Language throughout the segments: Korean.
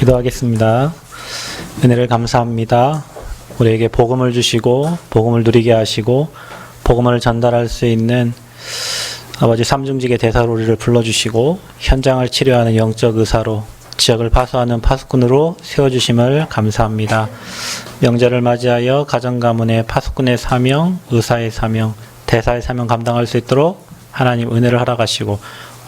기도하겠습니다. 은혜를 감사합니다. 우리에게 복음을 주시고 복음을 누리게 하시고 복음을 전달할 수 있는 아버지 삼중직의 대사로 우리를 불러주시고 현장을 치료하는 영적 의사로 지역을 파수하는 파수꾼으로 세워주심을 감사합니다. 명절을 맞이하여 가정가문의 파수꾼의 사명, 의사의 사명, 대사의 사명 감당할 수 있도록 하나님 은혜를 허락하시고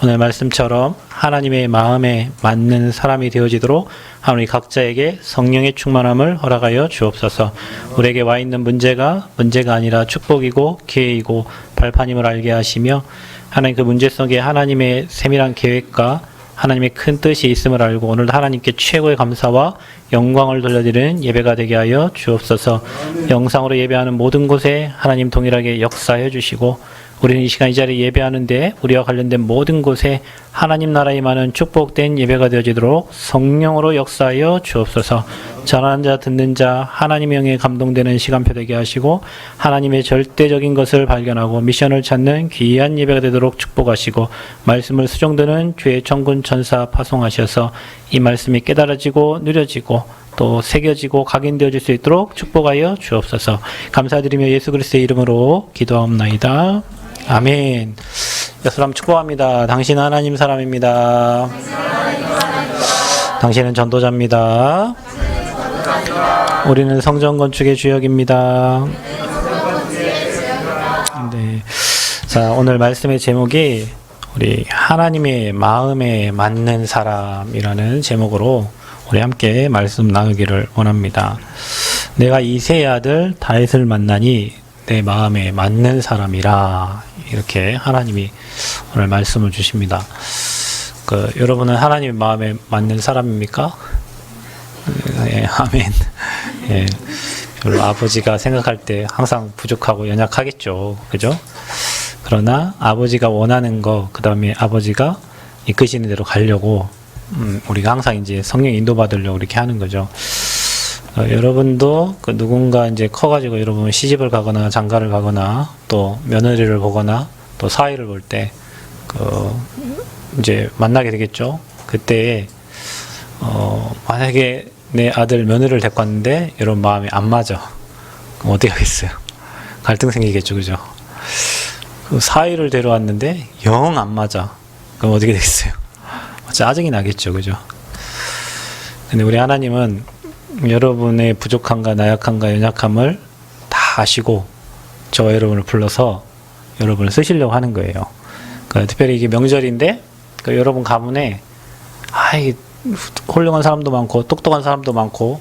오늘 말씀처럼 하나님의 마음에 맞는 사람이 되어지도록 하나님 각자에게 성령의 충만함을 허락하여 주옵소서. 우리에게 와 있는 문제가 아니라 축복이고 기회이고 발판임을 알게 하시며 하나님 그 문제 속에 하나님의 세밀한 계획과 하나님의 큰 뜻이 있음을 알고 오늘도 하나님께 최고의 감사와 영광을 돌려드리는 예배가 되게 하여 주옵소서. 영상으로 예배하는 모든 곳에 하나님 동일하게 역사해 주시고 우리는 이 시간 이 자리에 예배하는데 우리와 관련된 모든 곳에 하나님 나라에 임하는 축복된 예배가 되어지도록 성령으로 역사하여 주옵소서. 전하는 자 듣는 자 하나님의 영에 감동되는 시간표 되게 하시고 하나님의 절대적인 것을 발견하고 미션을 찾는 귀한 예배가 되도록 축복하시고 말씀을 수종드는 주의 천군 천사 파송하셔서 이 말씀이 깨달아지고 누려지고 또 새겨지고 각인되어질 수 있도록 축복하여 주옵소서. 감사드리며 예수 그리스도의 이름으로 기도하옵나이다. 아멘. 예수님 축복합니다. 당신은 하나님 사람입니다. 당신은 전도자입니다. 우리는 성전 건축의 주역입니다. 네. 자, 오늘 말씀의 제목이 우리 하나님의 마음에 맞는 사람이라는 제목으로 우리 함께 말씀 나누기를 원합니다. 내가 이새의 아들 다윗을 만나니 내 마음에 맞는 사람이라, 이렇게 하나님이 오늘 말씀을 주십니다. 여러분은 하나님의 마음에 맞는 사람입니까? 예, 아멘. 예, 별로 아버지가 생각할 때 항상 부족하고 연약하겠죠, 그죠? 그러나 아버지가 원하는 거, 그 다음에 아버지가 이끄시는 대로 가려고 우리가 항상 이제 성령 인도받으려고 이렇게 하는 거죠. 여러분도 누군가 이제 커가지고 여러분 시집을 가거나 장가를 가거나 또 며느리를 보거나 또 사위를 볼 때 이제 만나게 되겠죠. 그때 만약에 내 아들 며느리를 데리고 왔는데 여러분 마음이 안 맞아. 그럼 어떻게 하겠어요? 갈등 생기겠죠, 그죠? 사위를 데려왔는데 영 안 맞아. 그럼 어떻게 되겠어요? 짜증이 나겠죠, 그죠? 근데 우리 하나님은 여러분의 부족함과 나약함과 연약함을 다 아시고 저와 여러분을 불러서 여러분을 쓰시려고 하는 거예요. 특별히 이게 명절인데 여러분 가문에 훌륭한 사람도 많고 똑똑한 사람도 많고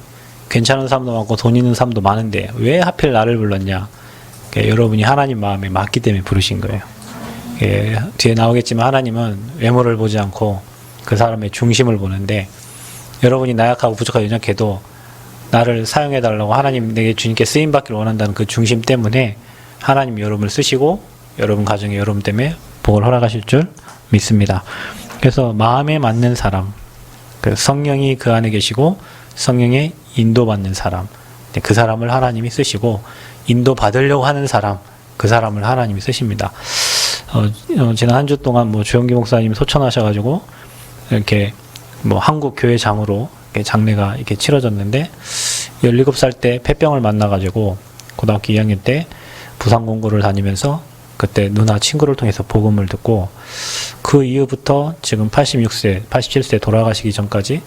괜찮은 사람도 많고 돈 있는 사람도 많은데 왜 하필 나를 불렀냐? 여러분이 하나님 마음에 맞기 때문에 부르신 거예요. 뒤에 나오겠지만 하나님은 외모를 보지 않고 그 사람의 중심을 보는데 여러분이 나약하고 부족하고 연약해도 나를 사용해달라고 하나님 내게 주님께 쓰임받기를 원한다는 그 중심 때문에 하나님 여러분을 쓰시고 여러분 가정에 여러분 때문에 복을 허락하실 줄 믿습니다. 그래서 마음에 맞는 사람, 성령이 그 안에 계시고 성령의 인도받는 사람, 그 사람을 하나님이 쓰시고 인도받으려고 하는 사람, 그 사람을 하나님이 쓰십니다. 지난 한 주 동안 조영기 목사님이 소천하셔가지고 이렇게 한국 교회장으로 장례가 이렇게 치러졌는데 17살 때 폐병을 만나가지고 고등학교 2학년 때 부산공고를 다니면서 그때 누나 친구를 통해서 복음을 듣고 그 이후부터 지금 86세, 87세 돌아가시기 전까지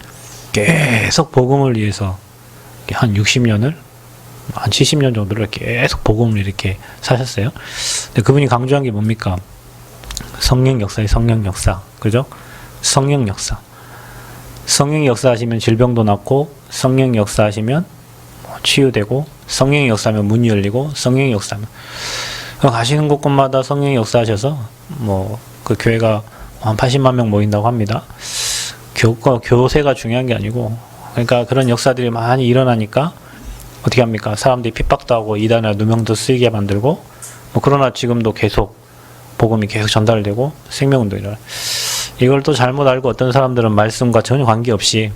계속 복음을 위해서 한 60년을 한 70년 정도를 계속 복음을 이렇게 사셨어요. 근데 그분이 강조한 게 뭡니까? 성령 역사의 성령 역사, 그죠? 성령 역사. 성령 역사하시면 질병도 낫고, 성령 역사하시면 치유되고, 성령 역사하면 문이 열리고, 성령 역사하면 가시는 곳곳마다 성령 역사하셔서 그 교회가 한 80만 명 모인다고 합니다. 교세가 중요한 게 아니고, 그러니까 그런 역사들이 많이 일어나니까 어떻게 합니까? 사람들이 핍박도 하고 이단이나 누명도 쓰이게 만들고, 그러나 지금도 계속 복음이 계속 전달되고 생명운도 일어나. 이걸 또 잘못 알고 어떤 사람들은 말씀과 전혀 관계없이,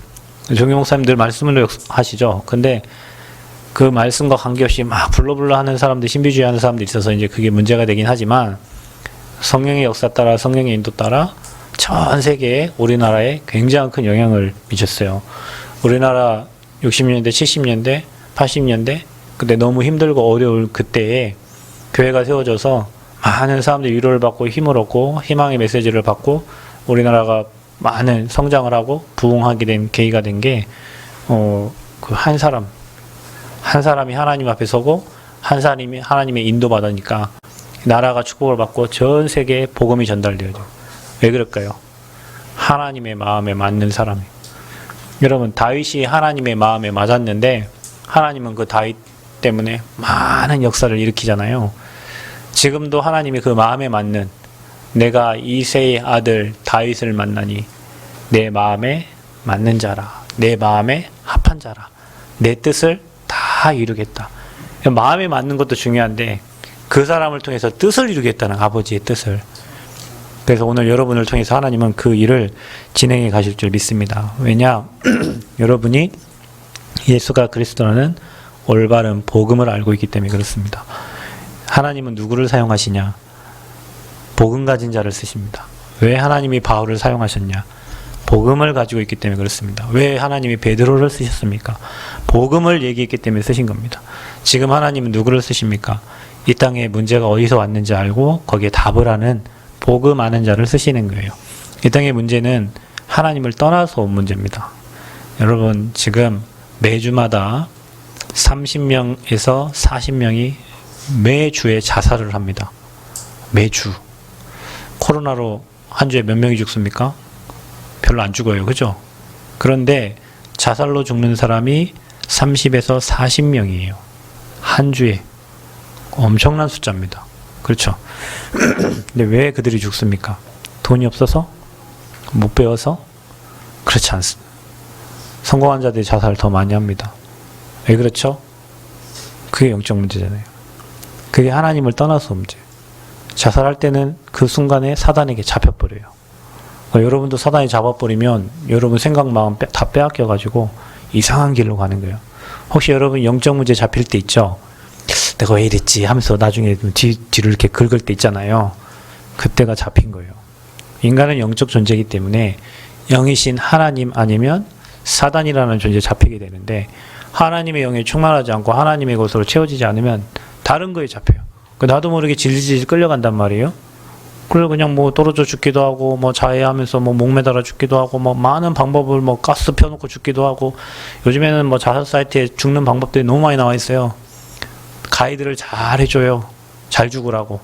종교 목사님들 말씀을 하시죠. 근데 그 말씀과 관계없이 막 불러불러 하는 사람들, 신비주의 하는 사람들이 있어서 이제 그게 문제가 되긴 하지만 성령의 역사 따라 성령의 인도 따라 전 세계에 우리나라에 굉장히 큰 영향을 미쳤어요. 우리나라 60년대, 70년대, 80년대 그때 너무 힘들고 어려울 그때에 교회가 세워져서 많은 사람들이 위로를 받고 힘을 얻고 희망의 메시지를 받고 우리나라가 많은 성장을 하고 부흥하게 된 계기가 된 게 그 한 사람이 하나님 앞에 서고 한 사람이 하나님의 인도받으니까 나라가 축복을 받고 전 세계에 복음이 전달되어져. 왜 그럴까요? 하나님의 마음에 맞는 사람이. 여러분, 다윗이 하나님의 마음에 맞았는데 하나님은 그 다윗 때문에 많은 역사를 일으키잖아요. 지금도 하나님이 그 마음에 맞는, 내가 이새의 아들 다윗을 만나니 내 마음에 맞는 자라, 내 마음에 합한 자라, 내 뜻을 다 이루겠다. 마음에 맞는 것도 중요한데 그 사람을 통해서 뜻을 이루겠다는 아버지의 뜻을. 그래서 오늘 여러분을 통해서 하나님은 그 일을 진행해 가실 줄 믿습니다. 왜냐? 여러분이 예수가 그리스도라는 올바른 복음을 알고 있기 때문에 그렇습니다. 하나님은 누구를 사용하시냐? 복음 가진 자를 쓰십니다. 왜 하나님이 바울을 사용하셨냐? 복음을 가지고 있기 때문에 그렇습니다. 왜 하나님이 베드로를 쓰셨습니까? 복음을 얘기했기 때문에 쓰신 겁니다. 지금 하나님은 누구를 쓰십니까? 이 땅에 문제가 어디서 왔는지 알고 거기에 답을 하는 복음 아는 자를 쓰시는 거예요. 이 땅의 문제는 하나님을 떠나서 온 문제입니다. 여러분, 지금 매주마다 30명에서 40명이 매주에 자살을 합니다. 매주. 코로나로 한 주에 몇 명이 죽습니까? 별로 안 죽어요. 그죠? 그런데 자살로 죽는 사람이 30에서 40명이에요. 한 주에. 엄청난 숫자입니다. 그렇죠? 근데 왜 그들이 죽습니까? 돈이 없어서? 못 배워서? 그렇지 않습니다. 성공한 자들이 자살을 더 많이 합니다. 왜 그렇죠? 그게 영적 문제잖아요. 그게 하나님을 떠나서 문제. 자살할 때는 그 순간에 사단에게 잡혀버려요. 그러니까 여러분도 사단이 잡아버리면 여러분 생각 마음 다 빼앗겨가지고 이상한 길로 가는 거예요. 혹시 여러분 영적 문제 잡힐 때 있죠? 내가 왜 이랬지 하면서 나중에 뒤를 이렇게 긁을 때 있잖아요. 그때가 잡힌 거예요. 인간은 영적 존재이기 때문에 영이신 하나님 아니면 사단이라는 존재에 잡히게 되는데, 하나님의 영에 충만하지 않고 하나님의 것으로 채워지지 않으면 다른 거에 잡혀요. 나도 모르게 질질 끌려간단 말이에요. 그래서 그냥 뭐 떨어져 죽기도 하고, 뭐 자해하면서 뭐 목매달아 죽기도 하고, 뭐 많은 방법을 뭐 가스 펴놓고 죽기도 하고, 요즘에는 뭐 자살 사이트에 죽는 방법들이 너무 많이 나와 있어요. 가이드를 잘 해줘요. 잘 죽으라고.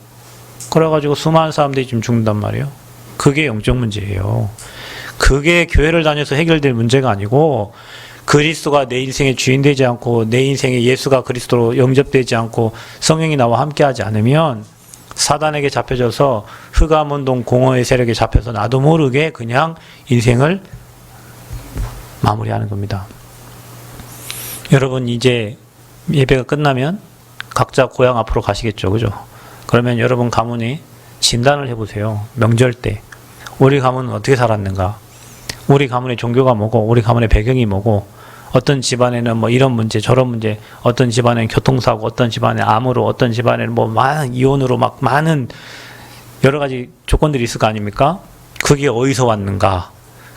그래가지고 수많은 사람들이 지금 죽는단 말이에요. 그게 영적 문제예요. 그게 교회를 다녀서 해결될 문제가 아니고, 그리스도가 내 인생의 주인 되지 않고, 내 인생에 예수가 그리스도로 영접되지 않고 성령이 나와 함께하지 않으면 사단에게 잡혀져서 흑암운동 공허의 세력에 잡혀서 나도 모르게 그냥 인생을 마무리하는 겁니다. 여러분, 이제 예배가 끝나면 각자 고향 앞으로 가시겠죠. 그죠? 그러면 여러분 가문이 진단을 해보세요. 명절 때 우리 가문은 어떻게 살았는가? 우리 가문의 종교가 뭐고, 우리 가문의 배경이 뭐고, 어떤 집안에는 뭐 이런 문제 저런 문제, 어떤 집안에는 교통사고, 어떤 집안에 암으로, 어떤 집안에는 뭐 많은 이혼으로 막 많은 여러 가지 조건들이 있을 거 아닙니까? 그게 어디서 왔는가?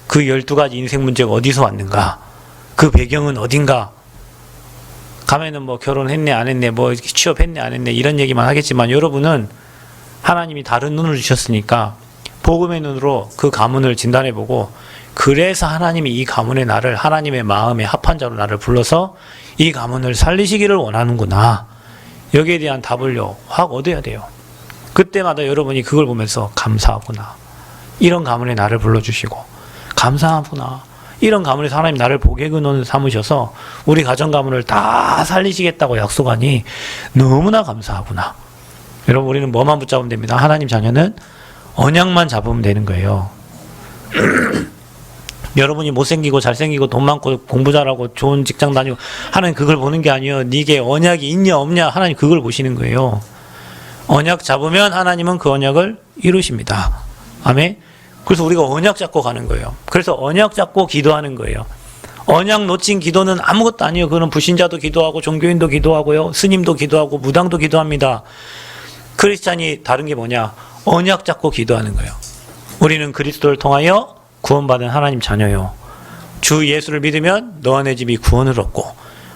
그 12가지 인생 문제가 어디서 왔는가? 그 배경은 어딘가? 가면은 뭐 결혼했네 안 했네, 뭐 취업했네 안 했네 이런 얘기만 하겠지만, 여러분은 하나님이 다른 눈을 주셨으니까 복음의 눈으로 그 가문을 진단해보고, 그래서 하나님이 이 가문의 나를 하나님의 마음에 합한 자로 나를 불러서 이 가문을 살리시기를 원하는구나. 여기에 대한 답을요 확 얻어야 돼요. 그때마다 여러분이 그걸 보면서 감사하구나. 이런 가문에 나를 불러주시고 감사하구나. 이런 가문에서 하나님 나를 복의 근원을 삼으셔서 우리 가정 가문을 다 살리시겠다고 약속하니 너무나 감사하구나. 여러분, 우리는 뭐만 붙잡으면 됩니다. 하나님 자녀는 언약만 잡으면 되는 거예요. 여러분이 못생기고 잘생기고 돈 많고 공부 잘하고 좋은 직장 다니고 하나님 그걸 보는 게 아니에요. 네게 언약이 있냐 없냐, 하나님 그걸 보시는 거예요. 언약 잡으면 하나님은 그 언약을 이루십니다. 아멘. 그래서 우리가 언약 잡고 가는 거예요. 그래서 언약 잡고 기도하는 거예요. 언약 놓친 기도는 아무것도 아니에요. 그거는 불신자도 기도하고 종교인도 기도하고요, 스님도 기도하고 무당도 기도합니다. 크리스찬이 다른 게 뭐냐? 언약 잡고 기도하는 거예요. 우리는 그리스도를 통하여 구원받은 하나님 자녀요. 주 예수를 믿으면 너와 내 집이 구원을 얻고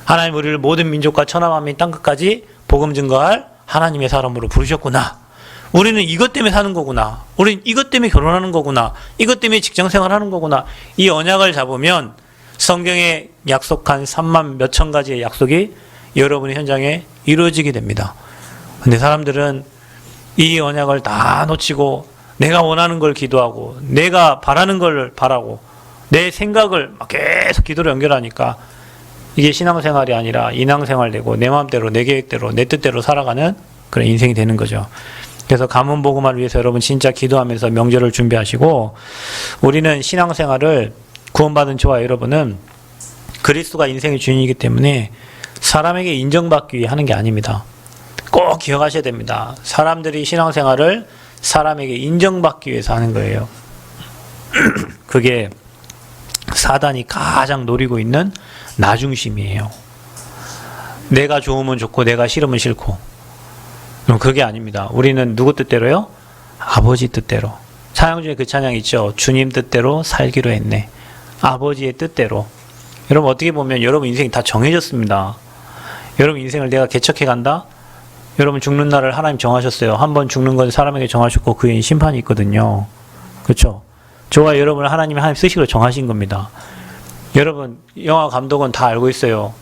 하나님 우리를 모든 민족과 천하만민 땅끝까지 복음 증거할 하나님의 사람으로 부르셨구나. 우리는 이것 때문에 사는 거구나. 우리는 이것 때문에 결혼하는 거구나. 이것 때문에 직장생활하는 거구나. 이 언약을 잡으면 성경에 약속한 3만 몇천 가지의 약속이 여러분의 현장에 이루어지게 됩니다. 근데 사람들은 이 언약을 다 놓치고 내가 원하는 걸 기도하고 내가 바라는 걸 바라고 내 생각을 막 계속 기도로 연결하니까 이게 신앙생활이 아니라 인왕생활 되고 내 마음대로 내 계획대로 내 뜻대로 살아가는 그런 인생이 되는 거죠. 그래서 가문복음화를 위해서 여러분 진짜 기도하면서 명절을 준비하시고 우리는 신앙생활을 구원받은 저와 여러분은 그리스도가 인생의 주인이기 때문에 사람에게 인정받기 위해 하는 게 아닙니다. 꼭 기억하셔야 됩니다. 사람들이 신앙생활을 사람에게 인정받기 위해서 하는 거예요. 그게 사단이 가장 노리고 있는 나중심이에요. 내가 좋으면 좋고 내가 싫으면 싫고. 그럼 그게 아닙니다. 우리는 누구 뜻대로요? 아버지 뜻대로. 찬양 중에 그 찬양 있죠. 주님 뜻대로 살기로 했네. 아버지의 뜻대로. 여러분 어떻게 보면 여러분 인생이 다 정해졌습니다. 여러분 인생을 내가 개척해 간다? 여러분 죽는 날을 하나님 정하셨어요. 한 번 죽는 건 사람에게 정하셨고 그 외엔 심판이 있거든요. 그렇죠? 저와 여러분을 하나님이 하나님 쓰시기로 정하신 겁니다. 여러분 영화 감독은 다 알고 있어요.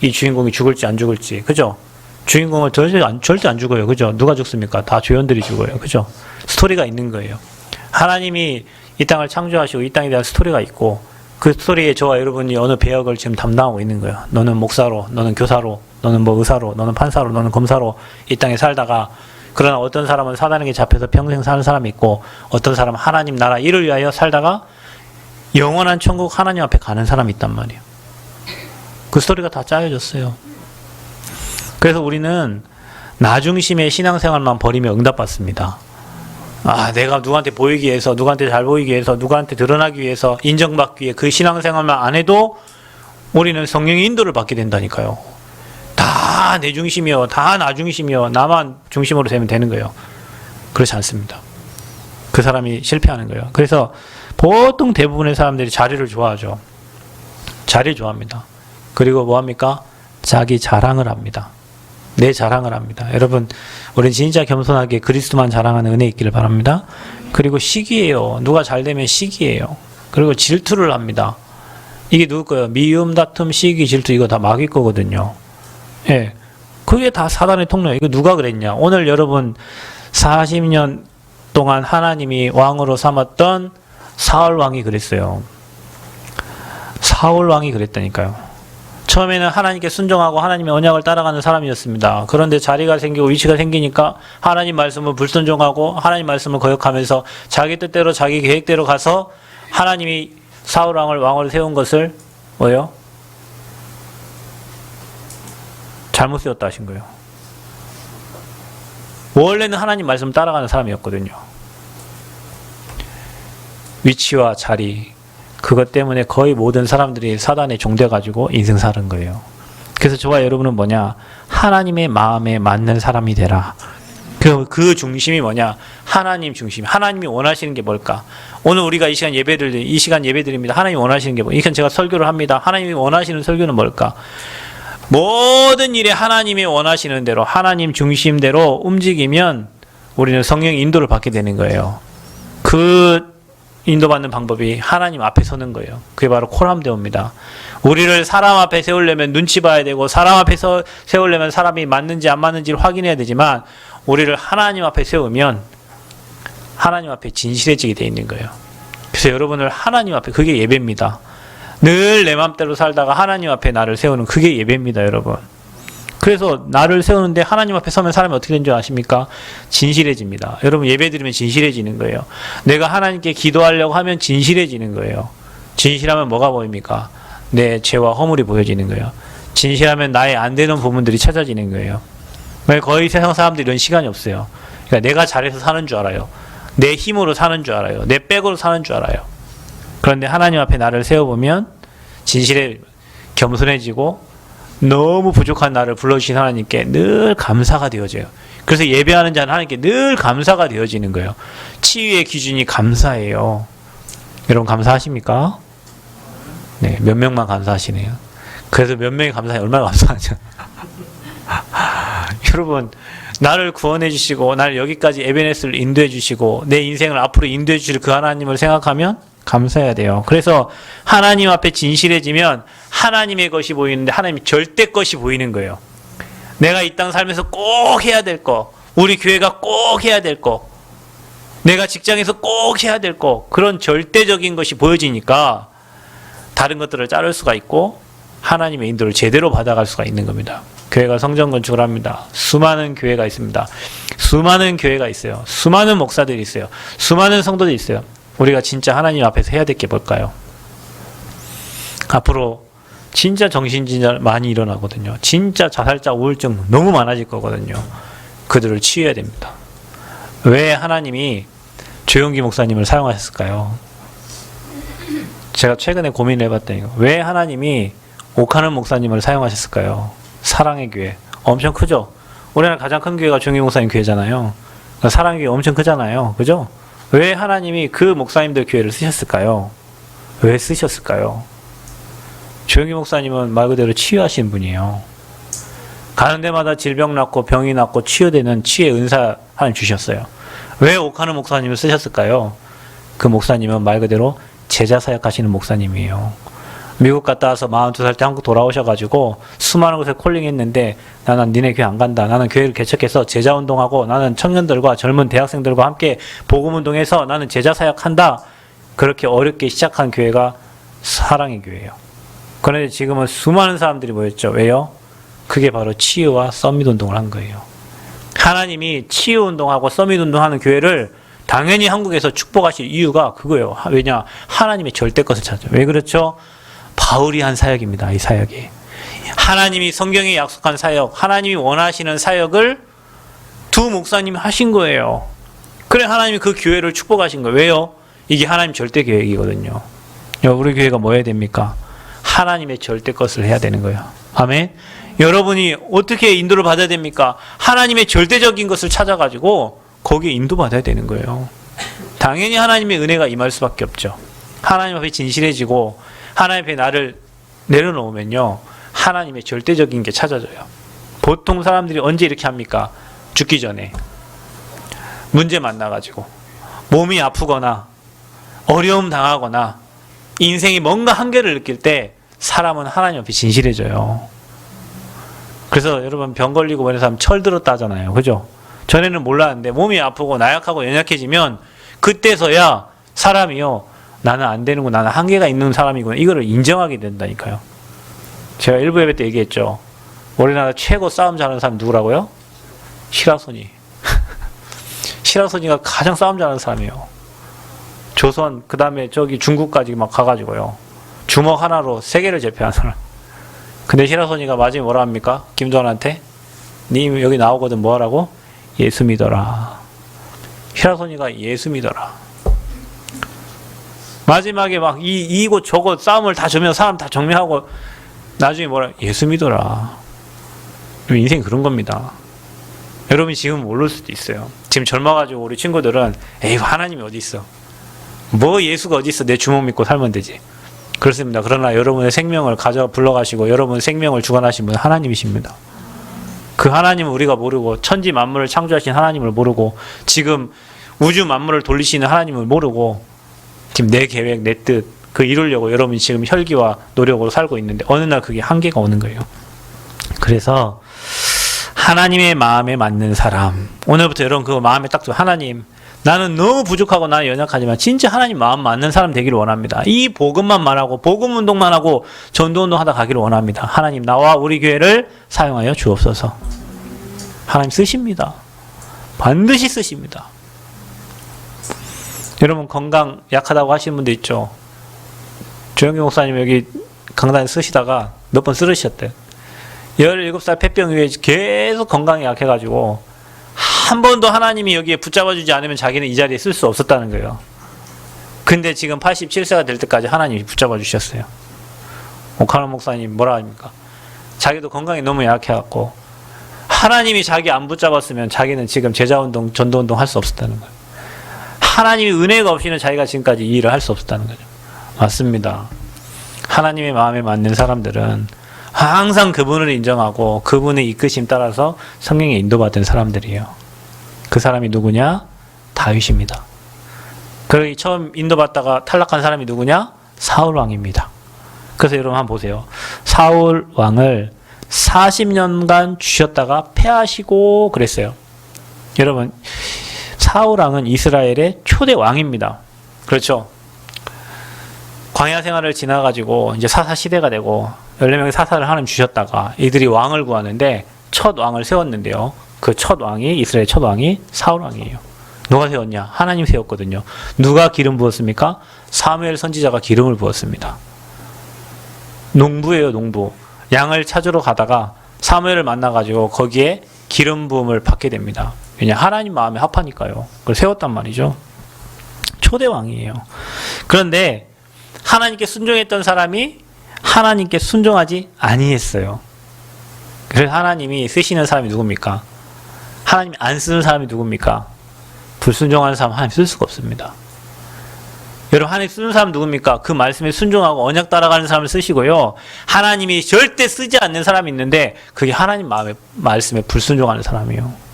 이 주인공이 죽을지 안 죽을지. 그죠? 주인공은 절대 안 죽어요. 그죠? 누가 죽습니까? 다 조연들이 죽어요. 그죠? 스토리가 있는 거예요. 하나님이 이 땅을 창조하시고 이 땅에 대한 스토리가 있고 그 스토리에 저와 여러분이 어느 배역을 지금 담당하고 있는 거예요. 너는 목사로, 너는 교사로, 너는 뭐 의사로, 너는 판사로, 너는 검사로 이 땅에 살다가 그러나 어떤 사람은 사단에게 잡혀서 평생 사는 사람이 있고 어떤 사람은 하나님 나라 일을 위하여 살다가 영원한 천국 하나님 앞에 가는 사람이 있단 말이에요. 그 스토리가 다 짜여졌어요. 그래서 우리는 나중심의 신앙생활만 버리면 응답받습니다. 아, 내가 누구한테 보이기 위해서, 누구한테 잘 보이기 위해서, 누구한테 드러나기 위해서, 인정받기 위해 그 신앙생활만 안 해도 우리는 성령의 인도를 받게 된다니까요. 다 내 중심이요, 다 나 중심이요, 나만 중심으로 되면 되는 거예요. 그렇지 않습니다. 그 사람이 실패하는 거예요. 그래서 보통 대부분의 사람들이 자리를 좋아하죠. 자리 좋아합니다. 그리고 뭐합니까? 자기 자랑을 합니다. 내 자랑을 합니다. 여러분, 우리는 진짜 겸손하게 그리스도만 자랑하는 은혜 있기를 바랍니다. 그리고 시기예요. 누가 잘 되면 시기예요. 그리고 질투를 합니다. 이게 누구 거예요? 미움, 다툼, 시기, 질투 이거 다 마귀 거거든요. 예, 그게 다 사단의 통로예요. 이거 누가 그랬냐? 오늘 여러분 40년 동안 하나님이 왕으로 삼았던 사울 왕이 그랬어요. 사울 왕이 그랬다니까요. 처음에는 하나님께 순종하고 하나님의 언약을 따라가는 사람이었습니다. 그런데 자리가 생기고 위치가 생기니까 하나님 말씀을 불순종하고 하나님 말씀을 거역하면서 자기 뜻대로 자기 계획대로 가서 하나님이 사울 왕을 왕으로 세운 것을 뭐예요? 잘못 세웠다 하신 거예요. 원래는 하나님 말씀 따라가는 사람이었거든요. 위치와 자리 그것 때문에 거의 모든 사람들이 사단에 종돼가지고 인생 사는 거예요. 그래서 저와 여러분은 뭐냐? 하나님의 마음에 맞는 사람이 되라. 그 중심이 뭐냐? 하나님 중심. 하나님이 원하시는 게 뭘까? 오늘 우리가 이 시간 예배드립니다. 하나님이 원하시는 게 뭐? 이건 제가 설교를 합니다. 하나님이 원하시는 설교는 뭘까? 모든 일에 하나님이 원하시는 대로 하나님 중심대로 움직이면 우리는 성령의 인도를 받게 되는 거예요. 그 인도받는 방법이 하나님 앞에 서는 거예요. 그게 바로 코람데오입니다. 우리를 사람 앞에 세우려면 눈치 봐야 되고 사람 앞에 세우려면 사람이 맞는지 안 맞는지를 확인해야 되지만 우리를 하나님 앞에 세우면 하나님 앞에 진실해지게 돼 있는 거예요. 그래서 여러분을 하나님 앞에 그게 예배입니다. 늘 내 맘대로 살다가 하나님 앞에 나를 세우는 그게 예배입니다, 여러분. 그래서 나를 세우는데 하나님 앞에 서면 사람이 어떻게 되는 줄 아십니까? 진실해집니다. 여러분 예배 드리면 진실해지는 거예요. 내가 하나님께 기도하려고 하면 진실해지는 거예요. 진실하면 뭐가 보입니까? 내 죄와 허물이 보여지는 거예요. 진실하면 나의 안 되는 부분들이 찾아지는 거예요. 거의 세상 사람들이 이런 시간이 없어요. 그러니까 내가 잘해서 사는 줄 알아요. 내 힘으로 사는 줄 알아요. 내 백으로 사는 줄 알아요. 그런데 하나님 앞에 나를 세워보면 진실해 겸손해지고 너무 부족한 나를 불러주신 하나님께 늘 감사가 되어져요. 그래서 예배하는 자는 하나님께 늘 감사가 되어지는 거예요. 치유의 기준이 감사예요. 여러분 감사하십니까? 네, 몇 명만 감사하시네요. 그래서 몇 명이 감사해 얼마나 감사하죠. 여러분, 나를 구원해 주시고 나를 여기까지 에베네스를 인도해 주시고 내 인생을 앞으로 인도해 주실 그 하나님을 생각하면 감사해야 돼요. 그래서 하나님 앞에 진실해지면 하나님의 것이 보이는데 하나님의 절대 것이 보이는 거예요. 내가 이 땅 살면서 꼭 해야 될 거, 우리 교회가 꼭 해야 될 거, 내가 직장에서 꼭 해야 될 거, 그런 절대적인 것이 보여지니까 다른 것들을 자를 수가 있고 하나님의 인도를 제대로 받아갈 수가 있는 겁니다. 교회가 성전 건축을 합니다. 수많은 교회가 있습니다. 수많은 교회가 있어요. 수많은 목사들이 있어요. 수많은 성도들이 있어요. 우리가 진짜 하나님 앞에서 해야 될 게 뭘까요? 앞으로 진짜 정신진절 많이 일어나거든요. 진짜 자살자 우울증 너무 많아질 거거든요. 그들을 치유해야 됩니다. 왜 하나님이 조용기 목사님을 사용하셨을까요? 제가 최근에 고민을 해봤더니 왜 하나님이 오카는 목사님을 사용하셨을까요? 사랑의 교회 엄청 크죠? 우리나라 가장 큰 교회가 조용기 목사님 교회잖아요. 그러니까 사랑의 교회 엄청 크잖아요. 그죠? 왜 하나님이 그 목사님들 교회를 쓰셨을까요? 왜 쓰셨을까요? 조용기 목사님은 말 그대로 치유하시는 분이에요. 가는 데마다 질병 낫고 병이 낫고 치유되는 치유의 은사 하나님 주셨어요. 왜 오카는 목사님을 쓰셨을까요? 그 목사님은 말 그대로 제자 사역하시는 목사님이에요. 미국 갔다 와서 42살 때 한국 돌아오셔가지고 수많은 곳에 콜링했는데 나는 니네 교회 안 간다. 나는 교회를 개척해서 제자운동하고 나는 청년들과 젊은 대학생들과 함께 복음운동해서 나는 제자 사역한다. 그렇게 어렵게 시작한 교회가 사랑의 교회예요. 그런데 지금은 수많은 사람들이 모였죠. 왜요? 그게 바로 치유와 서밋 운동을 한 거예요. 하나님이 치유 운동하고 서밋 운동하는 교회를 당연히 한국에서 축복하실 이유가 그거예요. 왜냐? 하나님의 절대 것을 찾죠. 왜 그렇죠? 바울이 한 사역입니다. 이 사역이. 하나님이 성경에 약속한 사역, 하나님이 원하시는 사역을 두 목사님이 하신 거예요. 그래 하나님이 그 교회를 축복하신 거예요. 왜요? 이게 하나님 절대 계획이거든요. 우리 교회가 뭐 해야 됩니까? 하나님의 절대 것을 해야 되는 거예요. 아멘. 여러분이 어떻게 인도를 받아야 됩니까? 하나님의 절대적인 것을 찾아가지고 거기에 인도받아야 되는 거예요. 당연히 하나님의 은혜가 임할 수밖에 없죠. 하나님 앞에 진실해지고 하나님 앞에 나를 내려놓으면요, 하나님의 절대적인 게 찾아져요. 보통 사람들이 언제 이렇게 합니까? 죽기 전에 문제 만나가지고 몸이 아프거나 어려움 당하거나 인생이 뭔가 한계를 느낄 때 사람은 하나님 앞에 진실해져요. 그래서 여러분 병 걸리고 그런 사람 철 들었다 하잖아요. 그죠? 전에는 몰랐는데 몸이 아프고 나약하고 연약해지면 그때서야 사람이요, 나는 안 되는구나, 나는 한계가 있는 사람이구나, 이거를 인정하게 된다니까요. 제가 일부 예배 때 얘기했죠. 우리나라 최고 싸움 잘하는 사람 누구라고요? 시라소니. 시라소니가 가장 싸움 잘하는 사람이에요. 조선, 그 다음에 저기 중국까지 막 가가지고요, 주먹 하나로 세계를 제패한 사람. 근데 시라소니가 마지막에 뭐라 합니까? 김도환한테? 님 여기 나오거든 뭐 하라고? 예수 믿어라. 시라소니가 예수 믿어라. 마지막에 막 이곳 저곳 싸움을 다 져면 사람 다 정리하고 나중에 뭐라? 예수 믿어라. 인생 그런 겁니다. 여러분이 지금 모를 수도 있어요. 지금 젊어가지고 우리 친구들은 에이 하나님이 어디 있어? 뭐 예수가 어디 있어? 내 주먹 믿고 살면 되지. 그렇습니다. 그러나 여러분의 생명을 불러가시고 여러분의 생명을 주관하신 분은 하나님이십니다. 그 하나님을 우리가 모르고 천지 만물을 창조하신 하나님을 모르고 지금 우주 만물을 돌리시는 하나님을 모르고 지금 내 계획, 내 뜻, 그 이루려고 여러분이 지금 혈기와 노력으로 살고 있는데 어느 날 그게 한계가 오는 거예요. 그래서 하나님의 마음에 맞는 사람, 오늘부터 여러분 그 마음에 딱 하나님, 나는 너무 부족하고 나는 연약하지만 진짜 하나님 마음 맞는 사람 되기를 원합니다. 이 복음만 말하고 복음 운동만 하고 전도 운동 하다 가기를 원합니다. 하나님 나와 우리 교회를 사용하여 주옵소서. 하나님 쓰십니다. 반드시 쓰십니다. 여러분 건강 약하다고 하시는 분도 있죠. 조영기 목사님 여기 강단에 쓰시다가 몇 번 쓰러지셨대요. 17살 폐병 이후에 계속 건강이 약해가지고 한 번도 하나님이 여기에 붙잡아주지 않으면 자기는 이 자리에 쓸 수 없었다는 거예요. 근데 지금 87세가 될 때까지 하나님이 붙잡아주셨어요. 오카노 목사님 뭐라 합니까? 자기도 건강이 너무 약해갖고 하나님이 자기 안 붙잡았으면 자기는 지금 제자운동, 전도운동 할 수 없었다는 거예요. 하나님이 은혜가 없이는 자기가 지금까지 이 일을 할 수 없었다는 거죠. 맞습니다. 하나님의 마음에 맞는 사람들은 항상 그분을 인정하고 그분의 이끄심 따라서 성령에 인도받은 사람들이에요. 그 사람이 누구냐? 다윗입니다. 그리고 처음 인도받다가 탈락한 사람이 누구냐? 사울 왕입니다. 그래서 여러분 한번 보세요. 사울 왕을 40년간 주셨다가 패하시고 그랬어요. 여러분, 사울 왕은 이스라엘의 초대 왕입니다. 그렇죠? 광야 생활을 지나가지고 이제 사사 시대가 되고 14명의 사사를 하나님 주셨다가 이들이 왕을 구하는데 첫 왕을 세웠는데요. 그 첫 왕이, 이스라엘 첫 왕이 사울 왕이에요. 누가 세웠냐? 하나님 세웠거든요. 누가 기름 부었습니까? 사무엘 선지자가 기름을 부었습니다. 농부예요, 농부. 양을 찾으러 가다가 사무엘을 만나가지고 거기에 기름 부음을 받게 됩니다. 왜냐? 하나님 마음에 합하니까요. 그걸 세웠단 말이죠. 초대 왕이에요. 그런데 하나님께 순종했던 사람이 하나님께 순종하지 아니했어요. 그래서 하나님이 쓰시는 사람이 누굽니까? 하나님이 안 쓰는 사람이 누굽니까? 불순종하는 사람 하나님 쓸 수가 없습니다. 여러분, 하나님 쓰는 사람 누굽니까? 그 말씀에 순종하고 언약 따라가는 사람을 쓰시고요. 하나님이 절대 쓰지 않는 사람이 있는데 그게 하나님 마음의 말씀에 불순종하는 사람이에요.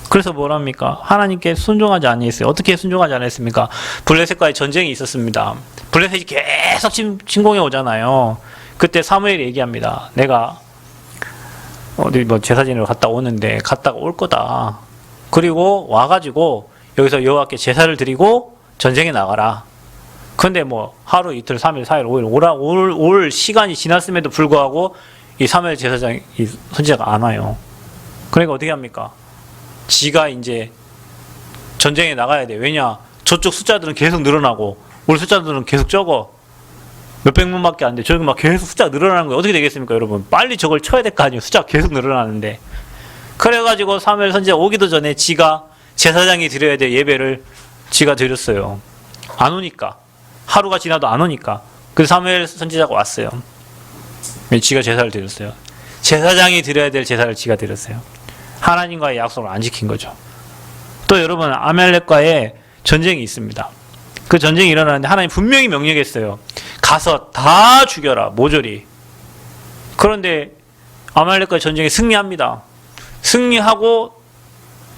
그래서 뭐랍니까? 하나님께 순종하지 아니했어요. 어떻게 순종하지 않았습니까? 블레셋과의 전쟁이 있었습니다. 블레셋이 계속 침공해 오잖아요. 그때 사무엘이 얘기합니다. 내가 어디 뭐 제사 지내러 갔다 오는데 갔다가 올 거다. 그리고 와가지고 여기서 여호와께 제사를 드리고 전쟁에 나가라. 근데 뭐 하루 이틀 3일 4일 5일 올 시간이 지났음에도 불구하고 이 사무엘 제사장 이 선지자가 안 와요. 그러니까 어떻게 합니까? 지가 이제 전쟁에 나가야 돼. 왜냐? 저쪽 숫자들은 계속 늘어나고 우리 숫자들은 계속 적어. 몇백 명밖에 안 돼. 저기 막 계속 숫자가 늘어나는 거예요. 어떻게 되겠습니까, 여러분? 빨리 저걸 쳐야 될 거 아니에요. 숫자가 계속 늘어나는데. 그래가지고 사무엘 선지자 오기도 전에 지가 제사장이 드려야 될 예배를 지가 드렸어요. 안 오니까. 하루가 지나도 안 오니까. 그래서 사무엘 선지자가 왔어요. 지가 제사를 드렸어요. 제사장이 드려야 될 제사를 지가 드렸어요. 하나님과의 약속을 안 지킨 거죠. 또 여러분, 아말렉과의 전쟁이 있습니다. 그 전쟁이 일어나는데 하나님 분명히 명령했어요. 가서 다 죽여라, 모조리. 그런데 아말렉과의 전쟁에 승리합니다. 승리하고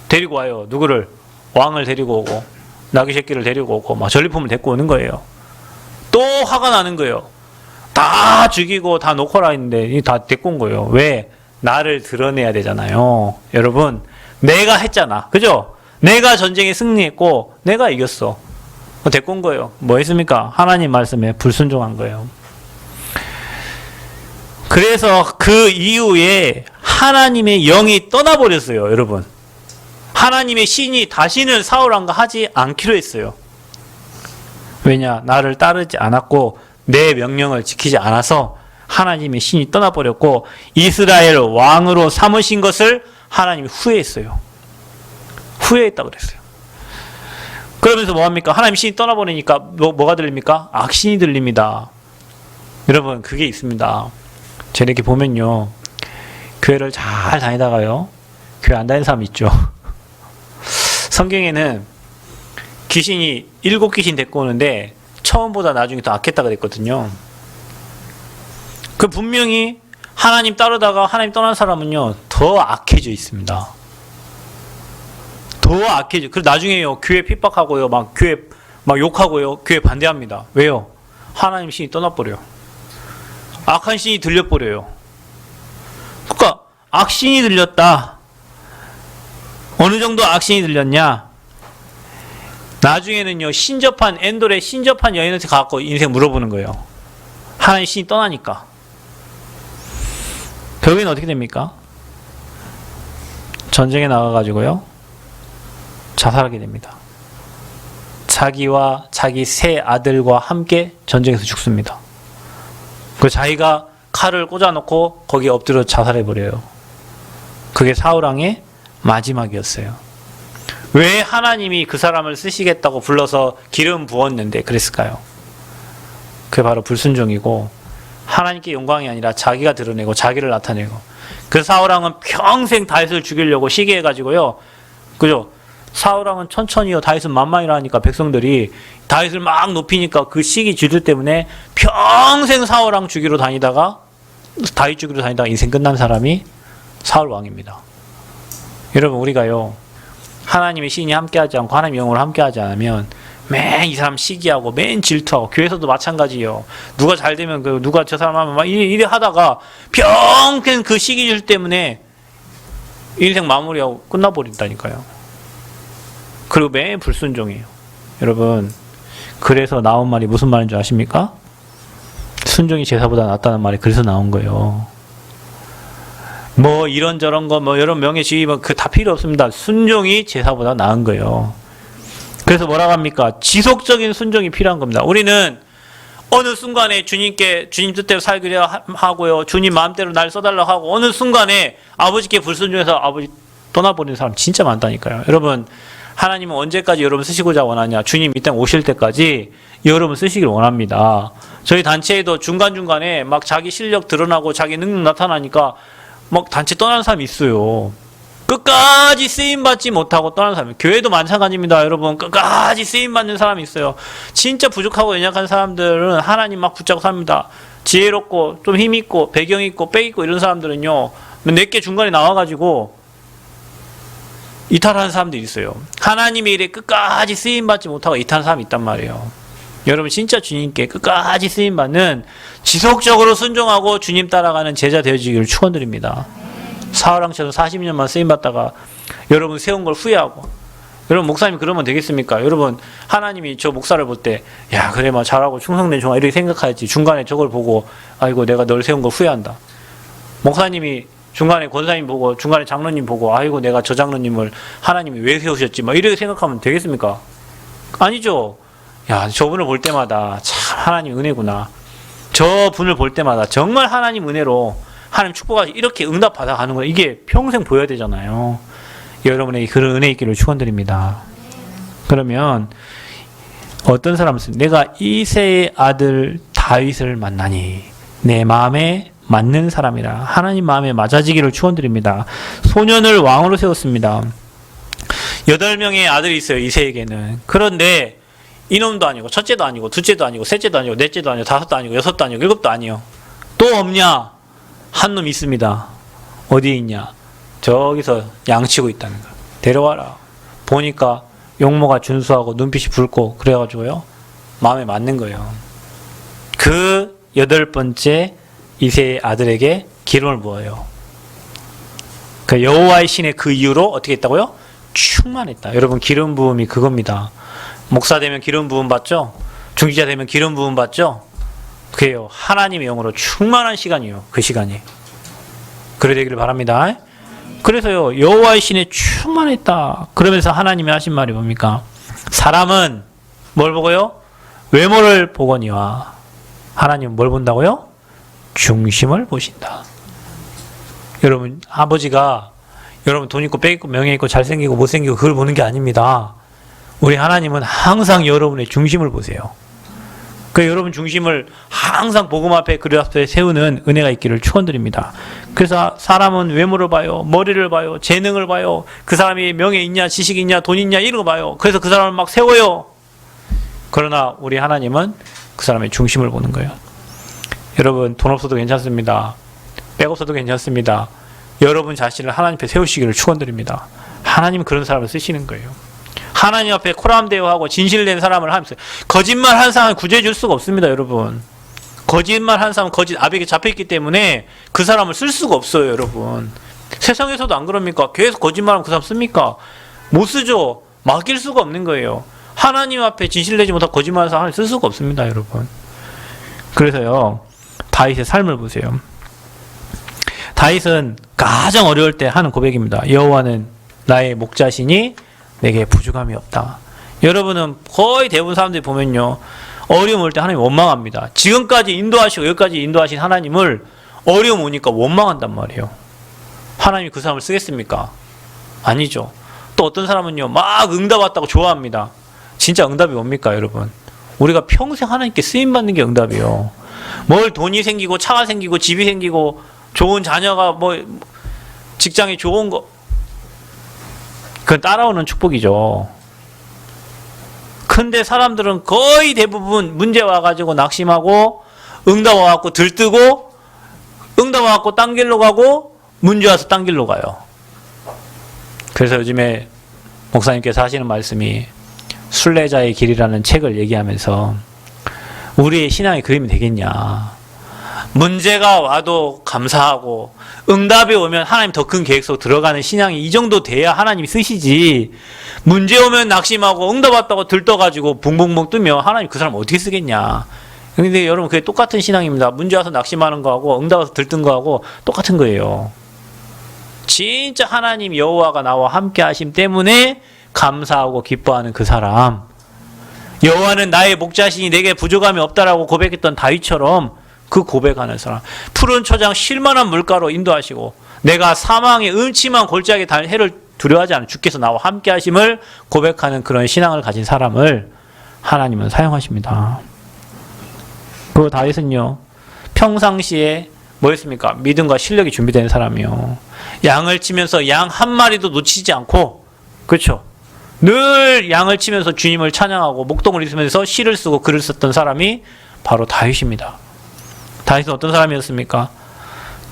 데리고 와요. 누구를? 왕을 데리고 오고 나귀 새끼를 데리고 오고 막 전리품을 데리고 오는 거예요. 또 화가 나는 거예요. 다 죽이고 다 놓고라 했는데 다 데리고 온 거예요. 왜? 나를 드러내야 되잖아요. 여러분, 내가 했잖아. 그죠? 내가 전쟁에 승리했고 내가 이겼어. 데리고 온 거예요. 뭐 했습니까? 하나님 말씀에 불순종한 거예요. 그래서 그 이후에 하나님의 영이 떠나버렸어요. 여러분, 하나님의 신이 다시는 사울왕과 하지 않기로 했어요. 왜냐? 나를 따르지 않았고 내 명령을 지키지 않아서 하나님의 신이 떠나버렸고 이스라엘 왕으로 삼으신 것을 하나님이 후회했어요. 후회했다고 그랬어요. 그러면서 뭐합니까? 하나님 신이 떠나버리니까 뭐가 들립니까? 악신이 들립니다. 여러분, 그게 있습니다. 제가 이렇게 보면요, 교회를 잘 다니다가요, 교회 안 다니는 사람 있죠. 성경에는 귀신이 7귀신 데리고 오는데 처음보다 나중에 더 악했다고 그랬거든요. 그 분명히 하나님 따르다가 하나님 떠난 사람은요, 더 악해져 있습니다. 더 악해져. 그래서 나중에요, 교회 핍박하고요, 막 교회 막 욕하고요, 교회 반대합니다. 왜요? 하나님 신이 떠나버려요. 악한 신이 들려버려요. 그러니까 악신이 들렸다. 어느 정도 악신이 들렸냐? 나중에는요, 신접한 엔돌의 신접한 여인한테 가서 인생 물어보는 거예요. 하나님 신이 떠나니까. 결국에는 어떻게 됩니까? 전쟁에 나가가지고요, 자살하게 됩니다. 자기와 자기 세 아들과 함께 전쟁에서 죽습니다. 그 자기가 칼을 꽂아놓고 거기에 엎드려 자살해버려요. 그게 사울왕의 마지막이었어요. 왜 하나님이 그 사람을 쓰시겠다고 불러서 기름 부었는데 그랬을까요? 그게 바로 불순종이고 하나님께 영광이 아니라 자기가 드러내고 자기를 나타내고. 그 사울왕은 평생 다윗을 죽이려고 시기해가지고요, 그죠? 사울왕은 천천히요, 다윗은 만만이라 하니까 백성들이 다윗을 막 높이니까 그 시기 질투 때문에 평생 사울왕 죽이러 다니다가 다윗 죽이러 다니다가 인생 끝난 사람이 사울왕입니다. 여러분, 우리가요, 하나님의 신이 함께하지 않고 하나님의 영으로 함께하지 않으면 맨 이 사람 시기하고 맨 질투하고, 교회에서도 마찬가지예요. 누가 잘 되면 누가 저 사람 하면 막 이래 하다가 평생 그 시기 질투 때문에 인생 마무리하고 끝나버린다니까요. 그리고 매일 불순종이에요. 여러분, 그래서 나온 말이 무슨 말인 줄 아십니까? 순종이 제사보다 낫다는 말이 그래서 나온 거예요. 뭐 이런저런 거, 뭐 여러 명예시위, 뭐 그 다 필요 없습니다. 순종이 제사보다 나은 거예요. 그래서 뭐라고 합니까? 지속적인 순종이 필요한 겁니다. 우리는 어느 순간에 주님께, 주님 뜻대로 살기로 하고요, 주님 마음대로 날 써달라고 하고, 어느 순간에 아버지께 불순종해서 아버지 떠나버리는 사람 진짜 많다니까요. 여러분, 하나님은 언제까지 여러분 쓰시고자 원하냐? 주님 이 땅 오실 때까지 여러분 쓰시길 원합니다. 저희 단체에도 중간중간에 막 자기 실력 드러나고 자기 능력 나타나니까 막 단체 떠나는 사람이 있어요. 끝까지 쓰임받지 못하고 떠나는 사람. 교회도 마찬가지입니다. 여러분, 끝까지 쓰임받는 사람이 있어요. 진짜 부족하고 연약한 사람들은 하나님 막 붙잡고 삽니다. 지혜롭고 좀 힘있고 배경 있고 빽 있고 이런 사람들은요, 내게 중간에 나와가지고 이탈하는 사람들이 있어요. 하나님의 일에 끝까지 쓰임받지 못하고 이탈하는 사람이 있단 말이에요. 여러분, 진짜 주님께 끝까지 쓰임받는, 지속적으로 순종하고 주님 따라가는 제자 되어지기를 축원드립니다. 사울왕처럼 40년만 쓰임받다가 여러분 세운 걸 후회하고, 여러분 목사님이 그러면 되겠습니까? 여러분, 하나님이 저 목사를 볼 때 야 그래 막 잘하고 충성된 종아 이렇게 생각하지, 중간에 저걸 보고 아이고 내가 널 세운 걸 후회한다. 목사님이 중간에 권사님 보고 중간에 장로님 보고 아이고 내가 저 장로님을 하나님이 왜 세우셨지 막 이렇게 생각하면 되겠습니까? 아니죠. 야, 저분을 볼 때마다 참 하나님 은혜구나, 저 분을 볼 때마다 정말 하나님 은혜로 하나님 축복하시 이렇게 응답 받아가는 거예요. 이게 평생 보여야 되잖아요. 여러분에게 그런 은혜 있기를 축원드립니다. 그러면 어떤 사람은 내가 이새의 아들 다윗을 만나니 내 마음에 맞는 사람이라, 하나님 마음에 맞아지기를 축원드립니다. 소년을 왕으로 세웠습니다. 8명의 아들이 있어요, 이새에게는. 그런데 이놈도 아니고 첫째도 아니고 둘째도 아니고 셋째도 아니고 넷째도 아니고 다섯도 아니고 여섯도 아니고 일곱도 아니요. 또 없냐? 한 놈 있습니다. 어디에 있냐? 저기서 양치고 있다는 거예요. 데려와라. 보니까 용모가 준수하고 눈빛이 붉고 그래가지고요, 마음에 맞는 거예요. 그 8번째 이새의 아들에게 기름을 부어요. 그 여호와의 신의 그 이후로 어떻게 했다고요? 충만했다. 여러분, 기름 부음이 그겁니다. 목사 되면 기름 부음 받죠? 중지자 되면 기름 부음 받죠? 그래요. 하나님의 영으로 충만한 시간이에요. 그 시간이. 그래 되기를 바랍니다. 그래서요, 여호와의 신에 충만했다. 그러면서 하나님이 하신 말이 뭡니까? 사람은 뭘 보고요? 외모를 보거니와 하나님은 뭘 본다고요? 중심을 보신다. 여러분, 아버지가 여러분 돈 있고 빽 있고 명예 있고 잘생기고 못생기고 그걸 보는 게 아닙니다. 우리 하나님은 항상 여러분의 중심을 보세요. 그 여러분 중심을 항상 복음 앞에, 그리 앞에 세우는 은혜가 있기를 축원드립니다. 그래서 사람은 외모를 봐요, 머리를 봐요, 재능을 봐요, 그 사람이 명예 있냐, 지식이 있냐, 돈 있냐 이런 거 봐요. 그래서 그 사람을 막 세워요. 그러나 우리 하나님은 그 사람의 중심을 보는 거예요. 여러분, 돈 없어도 괜찮습니다. 백 없어도 괜찮습니다. 여러분 자신을 하나님 앞에 세우시기를 축원드립니다. 하나님은 그런 사람을 쓰시는 거예요. 하나님 앞에 코람대오하고 진실된 사람을 하면서, 거짓말 한 사람은 구제해 줄 수가 없습니다. 여러분, 거짓말 한 사람은 거짓 아백에 잡혀있기 때문에 그 사람을 쓸 수가 없어요. 여러분, 세상에서도 안 그럽니까? 계속 거짓말하면 그 사람 씁니까? 못 쓰죠. 맡길 수가 없는 거예요. 하나님 앞에 진실되지 못하고 거짓말하는 사람을 쓸 수가 없습니다. 여러분, 그래서요, 다윗의 삶을 보세요. 다윗은 가장 어려울 때 하는 고백입니다. 여호와는 나의 목자시니 내게 부족함이 없다. 여러분은 거의 대부분 사람들이 보면요, 어려움 올 때 하나님 원망합니다. 지금까지 인도하시고 여기까지 인도하신 하나님을 어려움 오니까 원망한단 말이에요. 하나님이 그 사람을 쓰겠습니까? 아니죠. 또 어떤 사람은요, 막 응답 왔다고 좋아합니다. 진짜 응답이 뭡니까, 여러분? 우리가 평생 하나님께 쓰임받는 게 응답이에요. 뭘 돈이 생기고 차가 생기고 집이 생기고 좋은 자녀가 뭐 직장이 좋은 거, 그건 따라오는 축복이죠. 근데 사람들은 거의 대부분 문제 와가지고 낙심하고 응답 와갖고 들뜨고 응답 와갖고 딴 길로 가고 문제 와서 딴 길로 가요. 그래서 요즘에 목사님께서 하시는 말씀이 순례자의 길이라는 책을 얘기하면서 우리의 신앙의 그림이 되겠냐. 문제가 와도 감사하고 응답이 오면 하나님 더 큰 계획 속 들어가는 신앙이 이 정도 돼야 하나님이 쓰시지. 문제 오면 낙심하고 응답 왔다고 들떠가지고 붕붕붕 뜨면 하나님 그 사람 어떻게 쓰겠냐. 근데 여러분 그게 똑같은 신앙입니다. 문제 와서 낙심하는 거하고 응답 와서 들뜬 거하고 똑같은 거예요. 진짜 하나님 여호와가 나와 함께 하심 때문에 감사하고 기뻐하는 그 사람. 여호와는 나의 목자시니 내게 부족함이 없다라고 고백했던 다윗처럼 그 고백하는 사람. 푸른 초장 쉴만한 물가로 인도하시고 내가 사망의 음침한 골짜기에 달 해를 두려워하지 않은 주께서 나와 함께 하심을 고백하는 그런 신앙을 가진 사람을 하나님은 사용하십니다. 그 다윗은요, 평상시에 뭐였습니까? 믿음과 실력이 준비된 사람이요. 양을 치면서 양 한 마리도 놓치지 않고, 그렇죠? 늘 양을 치면서 주님을 찬양하고 목동을 입으면서 시를 쓰고 글을 썼던 사람이 바로 다윗입니다. 다윗은 어떤 사람이었습니까?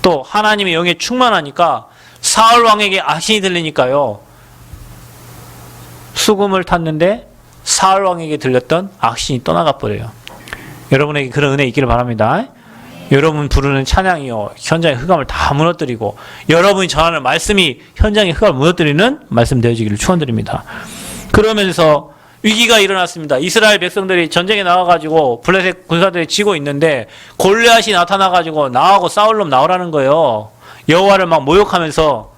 또 하나님의 영에 충만하니까 사울 왕에게 악신이 들리니까요. 수금을 탔는데 사울 왕에게 들렸던 악신이 떠나가 버려요. 여러분에게 그런 은혜 있기를 바랍니다. 여러분 부르는 찬양이요, 현장의 흑암을 다 무너뜨리고 여러분이 전하는 말씀이 현장의 흑암을 무너뜨리는 말씀 되어지기를 축원드립니다. 그러면서 위기가 일어났습니다. 이스라엘 백성들이 전쟁에 나와가지고 블레셋 군사들이 지고 있는데 골리앗이 나타나가지고 나하고 싸울 놈 나오라는 거예요. 여호와를 막 모욕하면서.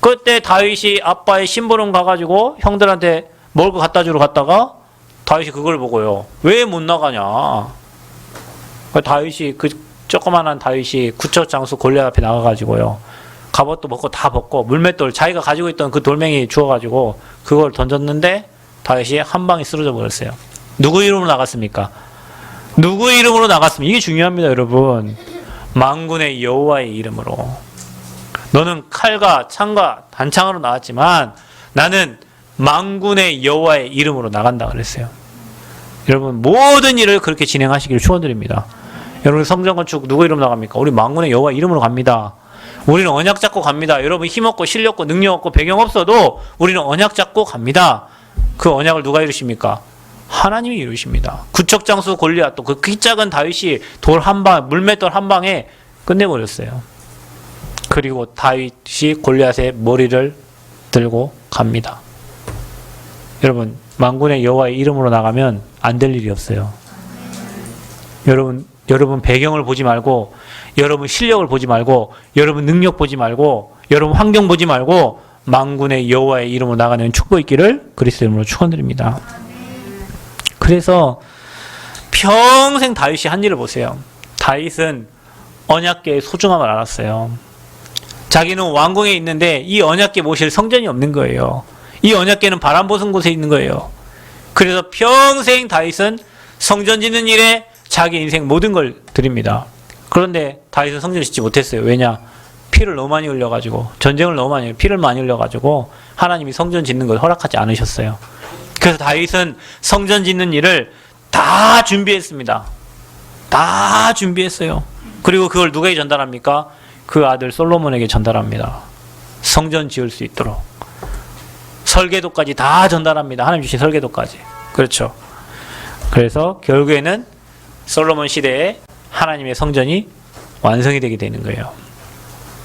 그때 다윗이 아빠의 심부름 가가지고 형들한테 먹을 거 갖다 주러 갔다가 다윗이 그걸 보고요, 왜 못 나가냐. 다윗이 그 조그만한 다윗이 구척 장수 골리앗 앞에 나가가지고요, 갑옷도 벗고 다 벗고 물맷돌 자기가 가지고 있던 그 돌멩이 주워가지고 그걸 던졌는데 다윗이 한 방에 쓰러져 버렸어요. 누구 이름으로 나갔습니까? 누구 이름으로 나갔습니까? 이게 중요합니다, 여러분. 만군의 여호와의 이름으로. 너는 칼과 창과 단창으로 나왔지만 나는 만군의 여호와의 이름으로 나간다 그랬어요. 여러분 모든 일을 그렇게 진행하시기를 축원드립니다. 여러분 성전 건축 누구 이름 나갑니까? 우리 만군의 여호와 이름으로 갑니다. 우리는 언약 잡고 갑니다. 여러분 힘없고 실력없고 능력 없고 배경 없어도 우리는 언약 잡고 갑니다. 그 언약을 누가 이루십니까? 하나님이 이루십니다. 구척장수 골리앗도 그 키 작은 다윗이 돌 한 방, 물맷돌 한 방에 끝내버렸어요. 그리고 다윗이 골리앗의 머리를 들고 갑니다. 여러분 만군의 여호와의 이름으로 나가면 안 될 일이 없어요. 여러분 배경을 보지 말고, 여러분 실력을 보지 말고, 여러분 능력 보지 말고, 여러분 환경 보지 말고 만군의 여호와의 이름으로 나가는 축복 있기를 그리스도 이름으로 축원드립니다. 그래서 평생 다윗이 한 일을 보세요. 다윗은 언약궤의 소중함을 알았어요. 자기는 왕궁에 있는데 이 언약궤 모실 성전이 없는 거예요. 이 언약궤는 바람 벗은 곳에 있는 거예요. 그래서 평생 다윗은 성전 짓는 일에 자기 인생 모든 걸 드립니다. 그런데 다윗은 성전을 짓지 못했어요. 왜냐? 피를 너무 많이 흘려가지고, 전쟁을 너무 많이, 피를 많이 흘려가지고 하나님이 성전 짓는 걸 허락하지 않으셨어요. 그래서 다윗은 성전 짓는 일을 다 준비했습니다. 다 준비했어요. 그리고 그걸 누구에게 전달합니까? 그 아들 솔로몬에게 전달합니다. 성전 지을 수 있도록. 설계도까지 다 전달합니다. 하나님 주신 설계도까지. 그렇죠. 그래서 결국에는 솔로몬 시대에 하나님의 성전이 완성이 되게 되는 거예요.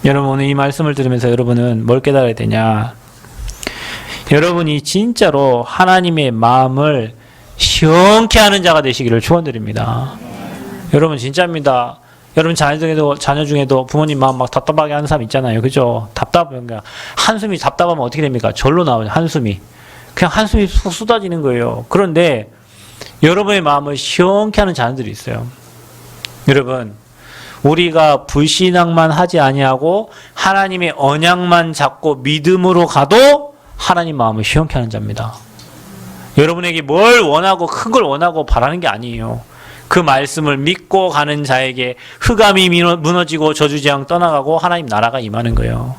여러분 오늘 이 말씀을 들으면서 여러분은 뭘 깨달아야 되냐? 여러분이 진짜로 하나님의 마음을 시원케 하는 자가 되시기를 축원드립니다. 여러분 진짜입니다. 여러분 자녀 중에도 부모님 마음 막 답답하게 하는 사람 있잖아요. 그죠? 답답한가. 한숨이 답답하면 어떻게 됩니까? 절로 나오죠. 한숨이. 그냥 한숨이 쏟아지는 거예요. 그런데 여러분의 마음을 시원케 하는 자녀들이 있어요. 여러분, 우리가 불신앙만 하지 아니하고 하나님의 언약만 잡고 믿음으로 가도 하나님 마음을 시원케 하는 자입니다. 여러분에게 뭘 원하고 큰 걸 원하고 바라는 게 아니에요. 그 말씀을 믿고 가는 자에게 흑암이 무너지고 저주재앙 떠나가고 하나님 나라가 임하는 거예요.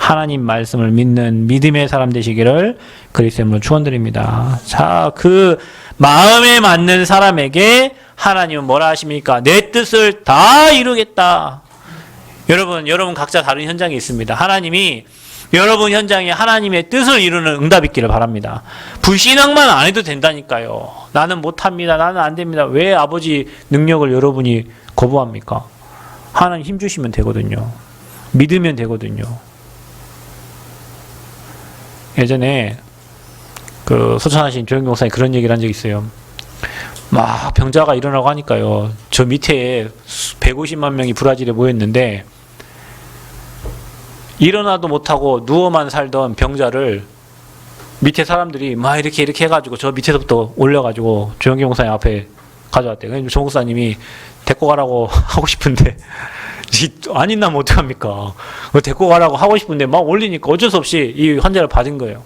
하나님 말씀을 믿는 믿음의 사람 되시기를 그리스도로 축원드립니다. 자, 그 마음에 맞는 사람에게 하나님은 뭐라 하십니까? 내 뜻을 다 이루겠다. 여러분 각자 다른 현장이 있습니다. 하나님이 여러분 현장에 하나님의 뜻을 이루는 응답 있기를 바랍니다. 불신앙만 안 해도 된다니까요. 나는 못합니다. 나는 안 됩니다. 왜 아버지 능력을 여러분이 거부합니까? 하나님 힘 주시면 되거든요. 믿으면 되거든요. 예전에 그 소천하신 조영경 목사님 그런 얘기를 한 적이 있어요. 막 병자가 일어나고 하니까요. 저 밑에 150만 명이 브라질에 모였는데 일어나도 못하고 누워만 살던 병자를 밑에 사람들이 막 이렇게 해가지고 저 밑에서부터 올려가지고 조영경 목사님 앞에 가져왔대요. 조 목사님이 데리고 가라고 하고 싶은데 안 있나면 어떡합니까? 데리고 가라고 하고 싶은데 막 올리니까 어쩔 수 없이 이 환자를 받은 거예요.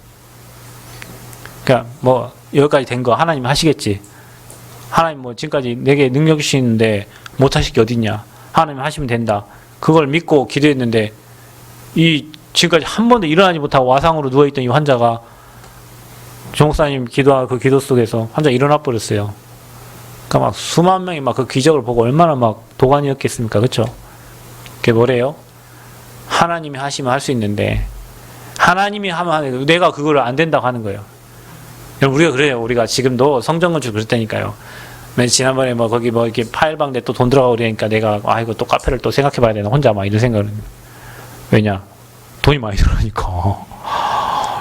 그러니까 뭐 여기까지 된 거 하나님 하시겠지. 하나님 뭐 지금까지 내게 능력 주시는데 못하실 게 어딨냐. 하나님 하시면 된다. 그걸 믿고 기도했는데 이 지금까지 한 번도 일어나지 못하고 와상으로 누워있던 이 환자가 조 목사님 기도와 그 기도 속에서 환자 일어나 버렸어요. 그러니까 막 수만 명이 막 그 기적을 보고 얼마나 막 도가니였겠습니까? 그쵸? 그게 뭐래요? 하나님이 하시면 할 수 있는데 하나님이 하면 내가 그걸 안 된다고 하는 거예요. 우리가 그래요. 우리가 지금도 성전 건축 그랬다니까요. 지난번에 뭐 거기 뭐 이렇게 파일방대 또 돈 들어가고 그러니까 내가 이거 또 카페를 또 생각해 봐야 되나 혼자 막 이런 생각을. 왜냐? 돈이 많이 들어가니까.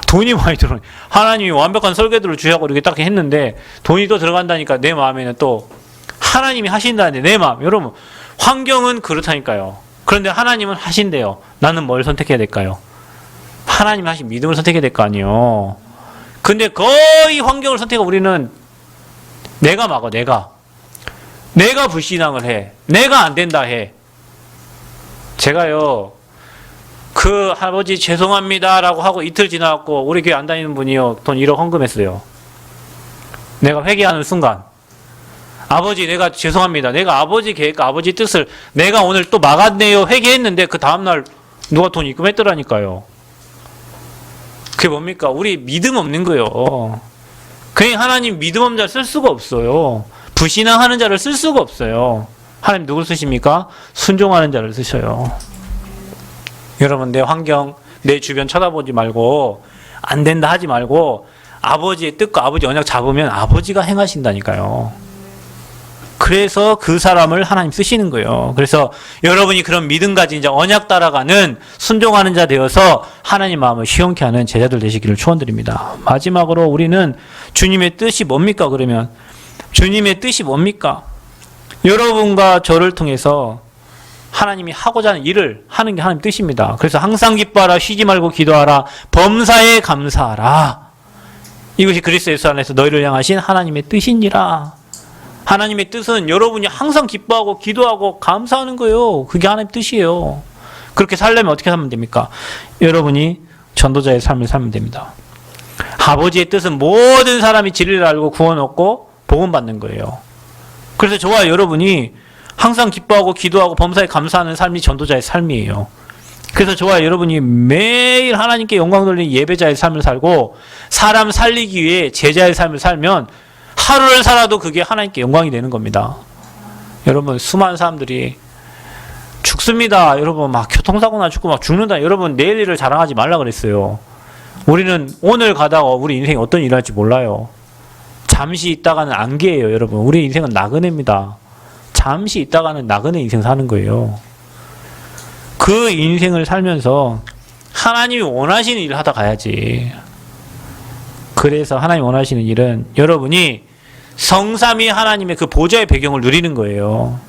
돈이 많이 들어가니까. 하나님이 완벽한 설계도를 주시고 이렇게 딱 했는데 돈이 또 들어간다니까 내 마음에는 또 하나님이 하신다는데 내 마음. 여러분 환경은 그렇다니까요. 그런데 하나님은 하신대요. 나는 뭘 선택해야 될까요? 하나님 하신 믿음을 선택해야 될 거 아니에요. 근데 거의 환경을 선택하고 우리는 내가 막어. 내가 불신앙을 해. 내가 안 된다 해. 제가요 그 아버지 죄송합니다 라고 하고 이틀 지나갖고 우리 교회 안 다니는 분이요 돈 1억 헌금했어요. 내가 회개하는 순간 아버지 내가 죄송합니다. 내가 아버지 계획과 아버지 뜻을 내가 오늘 또 막았네요 회개했는데 그 다음날 누가 돈 입금했더라니까요. 그게 뭡니까? 우리 믿음 없는 거예요. 그냥 하나님 믿음 없는 자를 쓸 수가 없어요. 불신앙하는 자를 쓸 수가 없어요. 하나님 누굴 쓰십니까? 순종하는 자를 쓰셔요. 여러분 내 환경 내 주변 쳐다보지 말고 안 된다 하지 말고 아버지의 뜻과 아버지 언약 잡으면 아버지가 행하신다니까요. 그래서 그 사람을 하나님 쓰시는 거예요. 그래서 여러분이 그런 믿음 가진 자, 언약 따라가는 순종하는 자 되어서 하나님 마음을 시원케 하는 제자들 되시기를 축원드립니다. 마지막으로 우리는 주님의 뜻이 뭡니까? 그러면 주님의 뜻이 뭡니까? 여러분과 저를 통해서 하나님이 하고자 하는 일을 하는 게 하나님 뜻입니다. 그래서 항상 기뻐하라, 쉬지 말고 기도하라, 범사에 감사하라. 이것이 그리스도 예수 안에서 너희를 향하신 하나님의 뜻이니라. 하나님의 뜻은 여러분이 항상 기뻐하고 기도하고 감사하는 거예요. 그게 하나님의 뜻이에요. 그렇게 살려면 어떻게 하면 됩니까? 여러분이 전도자의 삶을 살면 됩니다. 아버지의 뜻은 모든 사람이 진리를 알고 구원 얻고 복음 받는 거예요. 그래서 저와 여러분이 항상 기뻐하고 기도하고 범사에 감사하는 삶이 전도자의 삶이에요. 그래서 저와 여러분이 매일 하나님께 영광 돌리는 예배자의 삶을 살고 사람 살리기 위해 제자의 삶을 살면 하루를 살아도 그게 하나님께 영광이 되는 겁니다. 여러분 수많은 사람들이 죽습니다. 여러분 막 교통사고나 죽고 막 죽는다. 여러분 내일 일을 자랑하지 말라 그랬어요. 우리는 오늘 가다가 우리 인생이 어떤 일을 할지 몰라요. 잠시 있다가는 안개예요. 여러분 우리 인생은 나그네입니다. 잠시 있다가는 나그네 인생 사는 거예요. 그 인생을 살면서 하나님이 원하시는 일을 하다 가야지. 그래서 하나님이 원하시는 일은 여러분이 성삼위 하나님의 그 보좌의 배경을 누리는 거예요.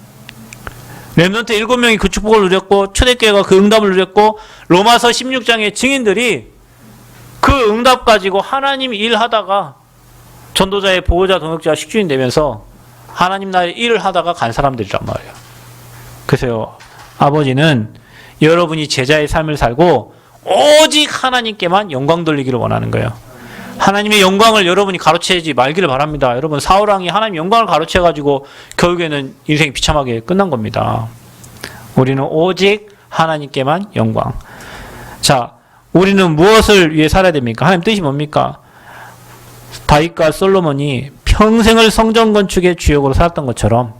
렘넌트 7명이 그 축복을 누렸고 초대교회가 그 응답을 누렸고 로마서 16장의 증인들이 그 응답 가지고 하나님 일하다가 전도자의 보호자 동역자 식주인 되면서 하나님 나라의 일을 하다가 간 사람들이란 말이에요. 그래서 아버지는 여러분이 제자의 삶을 살고 오직 하나님께만 영광 돌리기를 원하는 거예요. 하나님의 영광을 여러분이 가로채지 말기를 바랍니다. 여러분 사울왕이 하나님의 영광을 가로채가지고 결국에는 인생이 비참하게 끝난 겁니다. 우리는 오직 하나님께만 영광. 자, 우리는 무엇을 위해 살아야 됩니까? 하나님 뜻이 뭡니까? 다윗과 솔로몬이 평생을 성전 건축의 주역으로 살았던 것처럼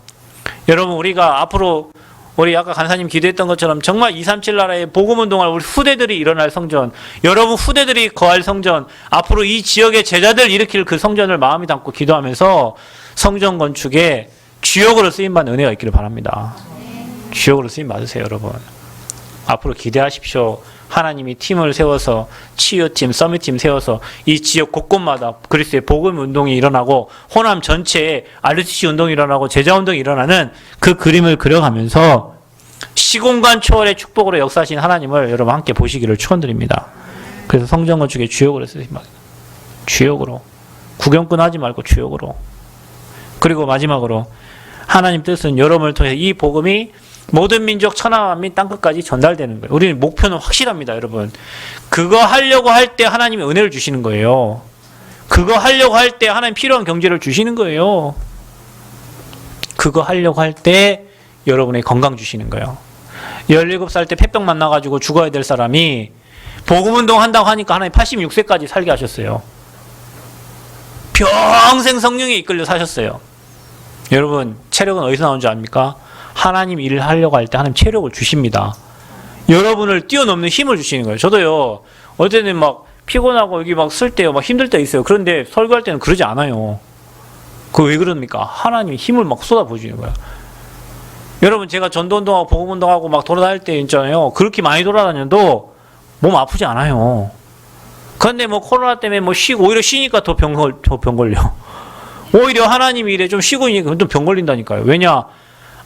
여러분 우리가 앞으로 우리 아까 간사님 기도했던 것처럼 정말 237 나라의 복음운동할 우리 후대들이 일어날 성전, 여러분 후대들이 거할 성전, 앞으로 이 지역의 제자들 일으킬 그 성전을 마음에 담고 기도하면서 성전 건축에 주역으로 쓰임받는 은혜가 있기를 바랍니다. 주역으로 쓰임 받으세요, 여러분. 앞으로 기대하십시오. 하나님이 팀을 세워서 치유팀, 서밋팀 세워서 이 지역 곳곳마다 그리스도의 복음 운동이 일어나고 호남 전체에 RUTC 운동이 일어나고 제자 운동이 일어나는 그 그림을 그려가면서 시공간 초월의 축복으로 역사하신 하나님을 여러분 함께 보시기를 축원드립니다. 그래서 성전 건축의 주역으로 쓰십니다. 주역으로. 구경꾼 하지 말고 주역으로. 그리고 마지막으로 하나님 뜻은 여러분을 통해서 이 복음이 모든 민족 천하 만민 땅끝까지 전달되는 거예요. 우리는 목표는 확실합니다, 여러분. 그거 하려고 할 때 하나님이 은혜를 주시는 거예요. 그거 하려고 할 때 하나님 필요한 경제를 주시는 거예요. 그거 하려고 할 때 여러분의 건강 주시는 거예요. 17살 때 폐병 만나가지고 죽어야 될 사람이 복음운동 한다고 하니까 하나님 86세까지 살게 하셨어요. 평생 성령에 이끌려 사셨어요. 여러분 체력은 어디서 나온 줄 압니까? 하나님 일을 하려고 할 때 하나님 체력을 주십니다. 여러분을 뛰어넘는 힘을 주시는 거예요. 저도요, 어제는 막 피곤하고 여기 막 쓸 때요, 막 힘들 때 있어요. 그런데 설교할 때는 그러지 않아요. 그거 왜 그럽니까? 하나님이 힘을 막 쏟아부어주는 거예요. 여러분, 제가 전도운동하고 복음운동하고 막 돌아다닐 때 있잖아요. 그렇게 많이 돌아다녀도 몸 아프지 않아요. 그런데 뭐 코로나 때문에 뭐 쉬고, 오히려 쉬니까 더 병 걸려. 오히려 하나님 일에 좀 쉬고 있으니까 좀 병 걸린다니까요. 왜냐?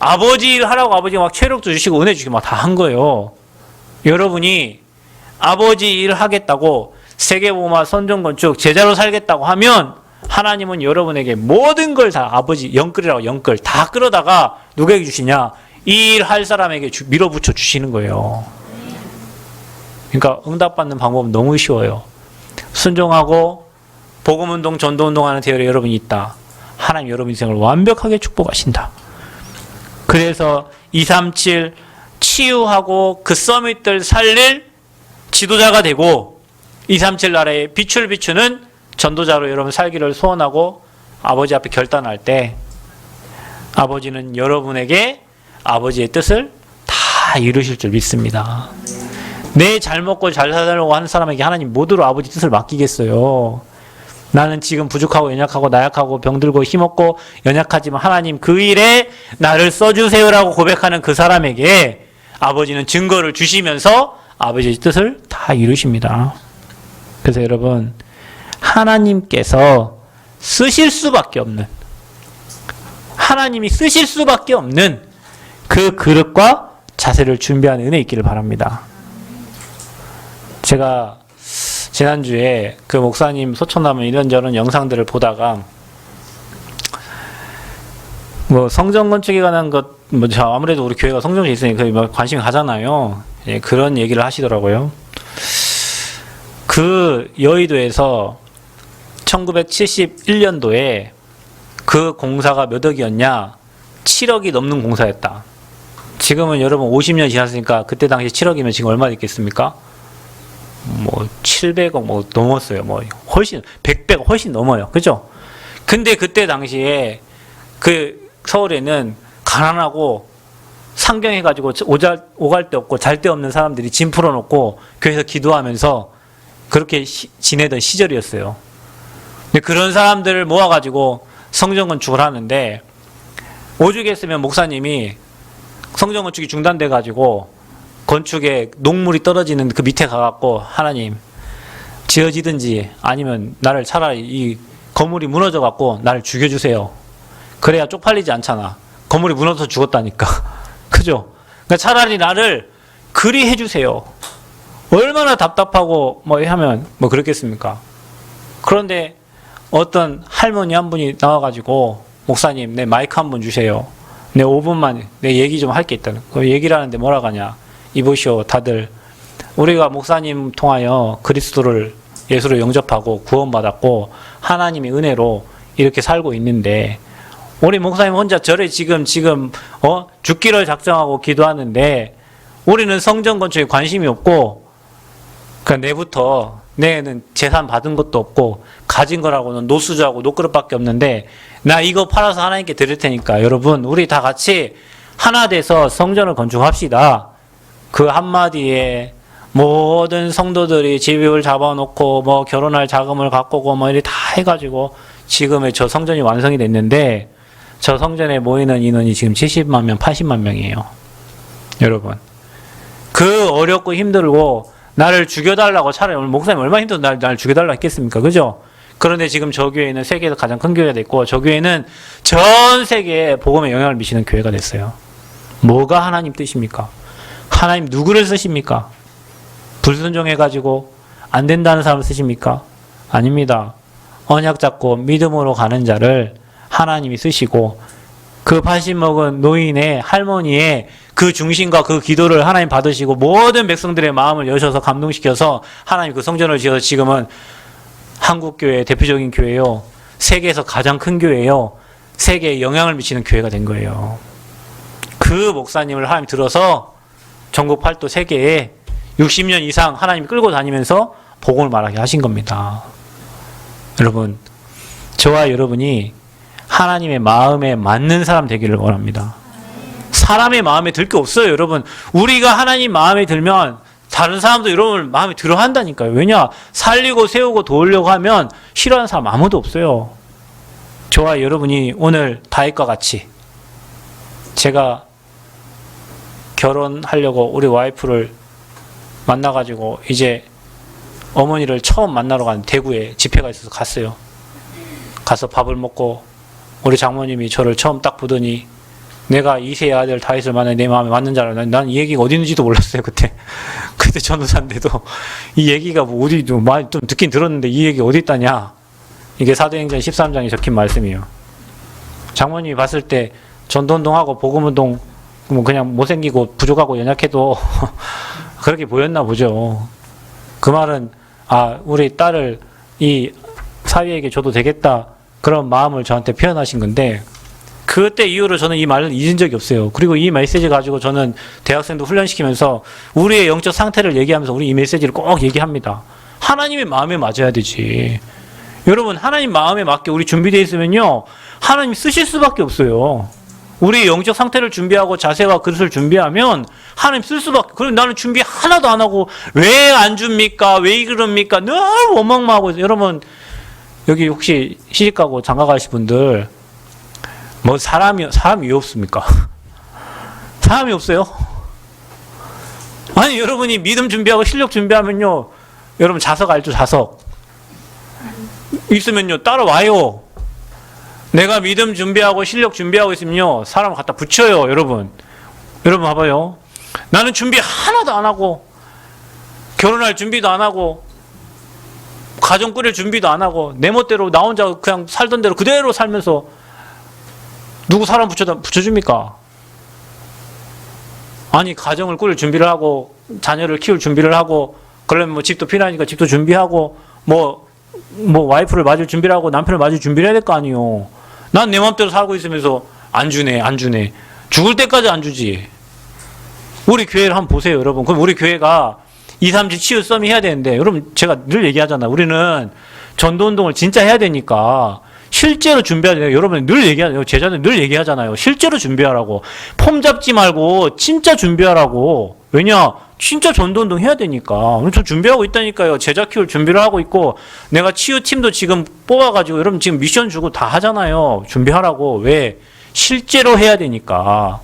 아버지 일 하라고 아버지가 막 체력도 주시고 은혜 주시고 막 다 한 거예요. 여러분이 아버지 일 하겠다고 세계복음화 선전건축 제자로 살겠다고 하면 하나님은 여러분에게 모든 걸 다 아버지 영끌이라고 영끌 다 끌어다가 누구에게 주시냐? 이 일 할 사람에게 밀어붙여 주시는 거예요. 그러니까 응답받는 방법은 너무 쉬워요. 순종하고 복음운동 전도운동하는 대열에 여러분이 있다. 하나님 여러분 인생을 완벽하게 축복하신다. 그래서 237 치유하고 그 서밋들 살릴 지도자가 되고 237 나라에 빛을 비추는 전도자로 여러분 살기를 소원하고 아버지 앞에 결단할 때 아버지는 여러분에게 아버지의 뜻을 다 이루실 줄 믿습니다. 내 잘 먹고 잘 살려고 하는 사람에게 하나님 모두로 아버지 뜻을 맡기겠어요. 나는 지금 부족하고 연약하고 나약하고 병들고 힘없고 연약하지만 하나님 그 일에 나를 써주세요라고 고백하는 그 사람에게 아버지는 증거를 주시면서 아버지의 뜻을 다 이루십니다. 그래서 여러분 하나님께서 쓰실 수밖에 없는 하나님이 쓰실 수밖에 없는 그 그릇과 자세를 준비하는 은혜 있기를 바랍니다. 제가 지난주에 그 목사님 소천하면 이런저런 영상들을 보다가 뭐 성전 건축에 관한 것 뭐 아무래도 우리 교회가 성전에 있으니까 관심이 가잖아요. 예, 그런 얘기를 하시더라고요. 그 여의도에서 1971년도에 그 공사가 몇 억이었냐? 7억이 넘는 공사였다. 지금은 여러분 50년 지났으니까 그때 당시 7억이면 지금 얼마 있겠습니까? 뭐 700억 뭐 넘었어요. 뭐 훨씬 100배가 훨씬 넘어요. 그죠? 근데 그때 당시에 그 서울에는 가난하고 상경해가지고 오갈 데 없고 잘 데 없는 사람들이 짐 풀어놓고 교회에서 기도하면서 그렇게 지내던 시절이었어요. 근데 그런 사람들을 모아가지고 성전 건축을 하는데 오죽했으면 목사님이 성전 건축이 중단돼가지고 건축에 녹물이 떨어지는 그 밑에 가갖고 하나님 지어지든지 아니면 나를 차라리 이 건물이 무너져갖고 나를 죽여주세요. 그래야 쪽팔리지 않잖아. 건물이 무너져서 죽었다니까. 그죠? 그러니까 차라리 나를 그리 해주세요. 얼마나 답답하고 뭐 하면 뭐 그렇겠습니까? 그런데 어떤 할머니 한 분이 나와가지고 목사님 내 마이크 한 번 주세요. 내 5분만 내 얘기 좀 할 게 있다는. 그 얘기를 하는데 뭐라고 하냐. 이보시오 다들 우리가 목사님 통하여 그리스도를 예수로 영접하고 구원받았고 하나님의 은혜로 이렇게 살고 있는데 우리 목사님 혼자 절에 지금 죽기를 작정하고 기도하는데 우리는 성전 건축에 관심이 없고 그러니까 내부터 내는 재산 받은 것도 없고 가진 거라고는 노수저하고 노그릇밖에 없는데 나 이거 팔아서 하나님께 드릴 테니까 여러분 우리 다 같이 하나 돼서 성전을 건축합시다. 그 한마디에 모든 성도들이 집을 잡아놓고 뭐 결혼할 자금을 갖고 오고 뭐 이렇게 다 해가지고 지금의 저 성전이 완성이 됐는데 저 성전에 모이는 인원이 지금 70만 명, 80만 명이에요. 여러분. 그 어렵고 힘들고 나를 죽여달라고 차라리 오늘 목사님 얼마나 힘들어 나를 죽여달라고 했겠습니까? 그죠? 그런데 지금 저 교회는 세계에서 가장 큰 교회가 됐고 저 교회는 전 세계에 복음에 영향을 미치는 교회가 됐어요. 뭐가 하나님 뜻입니까? 하나님 누구를 쓰십니까? 불순종해가지고 안 된다는 사람을 쓰십니까? 아닙니다. 언약 잡고 믿음으로 가는 자를 하나님이 쓰시고 그 80 먹은 노인의 할머니의 그 중심과 그 기도를 하나님 받으시고 모든 백성들의 마음을 여셔서 감동시켜서 하나님 그 성전을 지어서 지금은 한국교회 대표적인 교회요. 세계에서 가장 큰 교회요. 세계에 영향을 미치는 교회가 된 거예요. 그 목사님을 하나님 들어서 전국 팔도 세계에 60년 이상 하나님이 끌고 다니면서 복음을 말하게 하신 겁니다. 여러분, 저와 여러분이 하나님의 마음에 맞는 사람 되기를 원합니다. 사람의 마음에 들 게 없어요, 여러분. 우리가 하나님 마음에 들면 다른 사람도 여러분을 마음에 들어 한다니까요. 왜냐? 살리고 세우고 도우려고 하면 싫어하는 사람 아무도 없어요. 저와 여러분이 오늘 다윗과 같이 제가 결혼하려고 우리 와이프를 만나가지고 이제 어머니를 처음 만나러 간 대구에 집회가 있어서 갔어요. 가서 밥을 먹고 우리 장모님이 저를 처음 딱 보더니 내가 이세의 아들 다윗을 만나니 내 마음에 맞는 줄 알아. 난 이 얘기가 어디 있는지도 몰랐어요, 그때. 그때 전도사인데도 이 얘기가 뭐 어디 좀 많이 좀 듣긴 들었는데 이 얘기 어디 있다냐. 이게 사도행전 13장에 적힌 말씀이에요. 장모님이 봤을 때 전도운동하고 복음운동 뭐 그냥 못생기고 부족하고 연약해도 그렇게 보였나 보죠. 그 말은 우리 딸을 이 사위에게 줘도 되겠다 그런 마음을 저한테 표현하신 건데 그때 이후로 저는 이 말을 잊은 적이 없어요. 그리고 이 메시지 가지고 저는 대학생도 훈련시키면서 우리의 영적 상태를 얘기하면서 우리 이 메시지를 꼭 얘기합니다. 하나님의 마음에 맞아야 되지. 여러분 하나님 마음에 맞게 우리 준비되어 있으면요 하나님 쓰실 수밖에 없어요. 우리 영적 상태를 준비하고 자세와 그릇을 준비하면 하나님 쓸 수밖에. 그럼 나는 준비 하나도 안 하고 왜 안 줍니까? 왜 그럽니까? 늘 원망만 하고 있어요. 여러분 여기 혹시 시집가고 장가가실 분들 뭐 사람이 왜 없습니까? 사람이 없어요? 아니 여러분이 믿음 준비하고 실력 준비하면요 여러분 자석 알죠? 자석 있으면요 따라와요. 내가 믿음 준비하고 실력 준비하고 있으면요 사람을 갖다 붙여요. 여러분 봐봐요. 나는 준비 하나도 안 하고 결혼할 준비도 안 하고 가정 꾸릴 준비도 안 하고 내 멋대로 나 혼자 그냥 살던 대로 그대로 살면서 누구 사람 붙여줍니까? 아니 가정을 꾸릴 준비를 하고 자녀를 키울 준비를 하고 그러면 뭐 집도 필요하니까 집도 준비하고 뭐 와이프를 맞을 준비를 하고 남편을 맞을 준비를 해야 될 거 아니에요. 난 내 맘대로 살고 있으면서 안 주네. 죽을 때까지 안 주지. 우리 교회를 한번 보세요, 여러분. 그럼 우리 교회가 2, 3주 치유 썸이 해야 되는데, 여러분, 제가 늘 얘기하잖아요. 우리는 전도운동을 진짜 해야 되니까, 실제로 준비해야 돼요. 여러분 늘 얘기하잖아요. 제자들 늘 얘기하잖아요. 실제로 준비하라고. 폼 잡지 말고, 진짜 준비하라고. 왜냐? 진짜 전도운동 해야 되니까. 저 준비하고 있다니까요. 제자 키울 준비를 하고 있고, 내가 치유팀도 지금 뽑아가지고, 여러분 지금 미션 주고 다 하잖아요. 준비하라고. 왜? 실제로 해야 되니까.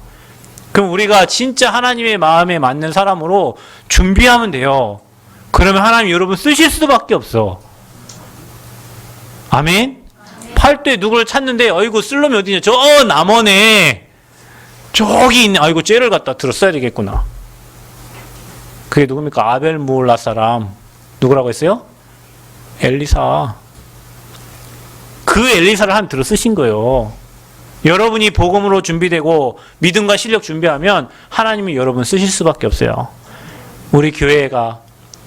그럼 우리가 진짜 하나님의 마음에 맞는 사람으로 준비하면 돼요. 그러면 하나님 여러분 쓰실 수밖에 없어. 아멘? 팔도에 누구를 찾는데 어이구 쓸 놈이 어디냐. 저 남원에 저기 있네. 아이고 쟤를 갖다 들었어야 되겠구나. 그게 누굽니까? 아벨 무올라 사람. 누구라고 했어요? 엘리사. 그 엘리사를 하나님 들어 쓰신 거예요. 여러분이 복음으로 준비되고 믿음과 실력 준비하면 하나님이 여러분 쓰실 수밖에 없어요. 우리 교회가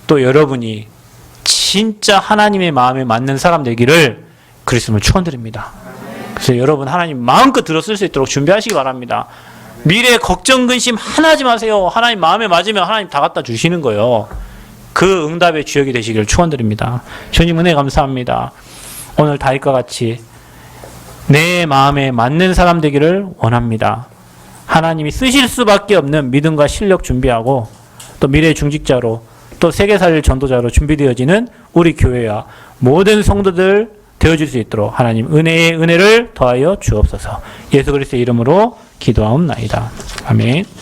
또 여러분이 진짜 하나님의 마음에 맞는 사람 되기를 그리스도를 축원드립니다. 그래서 여러분 하나님 마음껏 들어쓸 수 있도록 준비하시기 바랍니다. 미래 걱정 근심 하나 하지 마세요. 하나님 마음에 맞으면 하나님 다 갖다 주시는 거예요. 그 그 응답의 주역이 되시기를 축원드립니다. 주님 은혜 감사합니다. 오늘 다윗과 같이 내 마음에 맞는 사람 되기를 원합니다. 하나님이 쓰실 수밖에 없는 믿음과 실력 준비하고 또 미래의 중직자로 또 세계 살릴 전도자로 준비되어지는 우리 교회와 모든 성도들 되어줄 수 있도록 하나님 은혜의 은혜를 더하여 주옵소서. 예수 그리스도의 이름으로 기도하옵나이다. 아멘.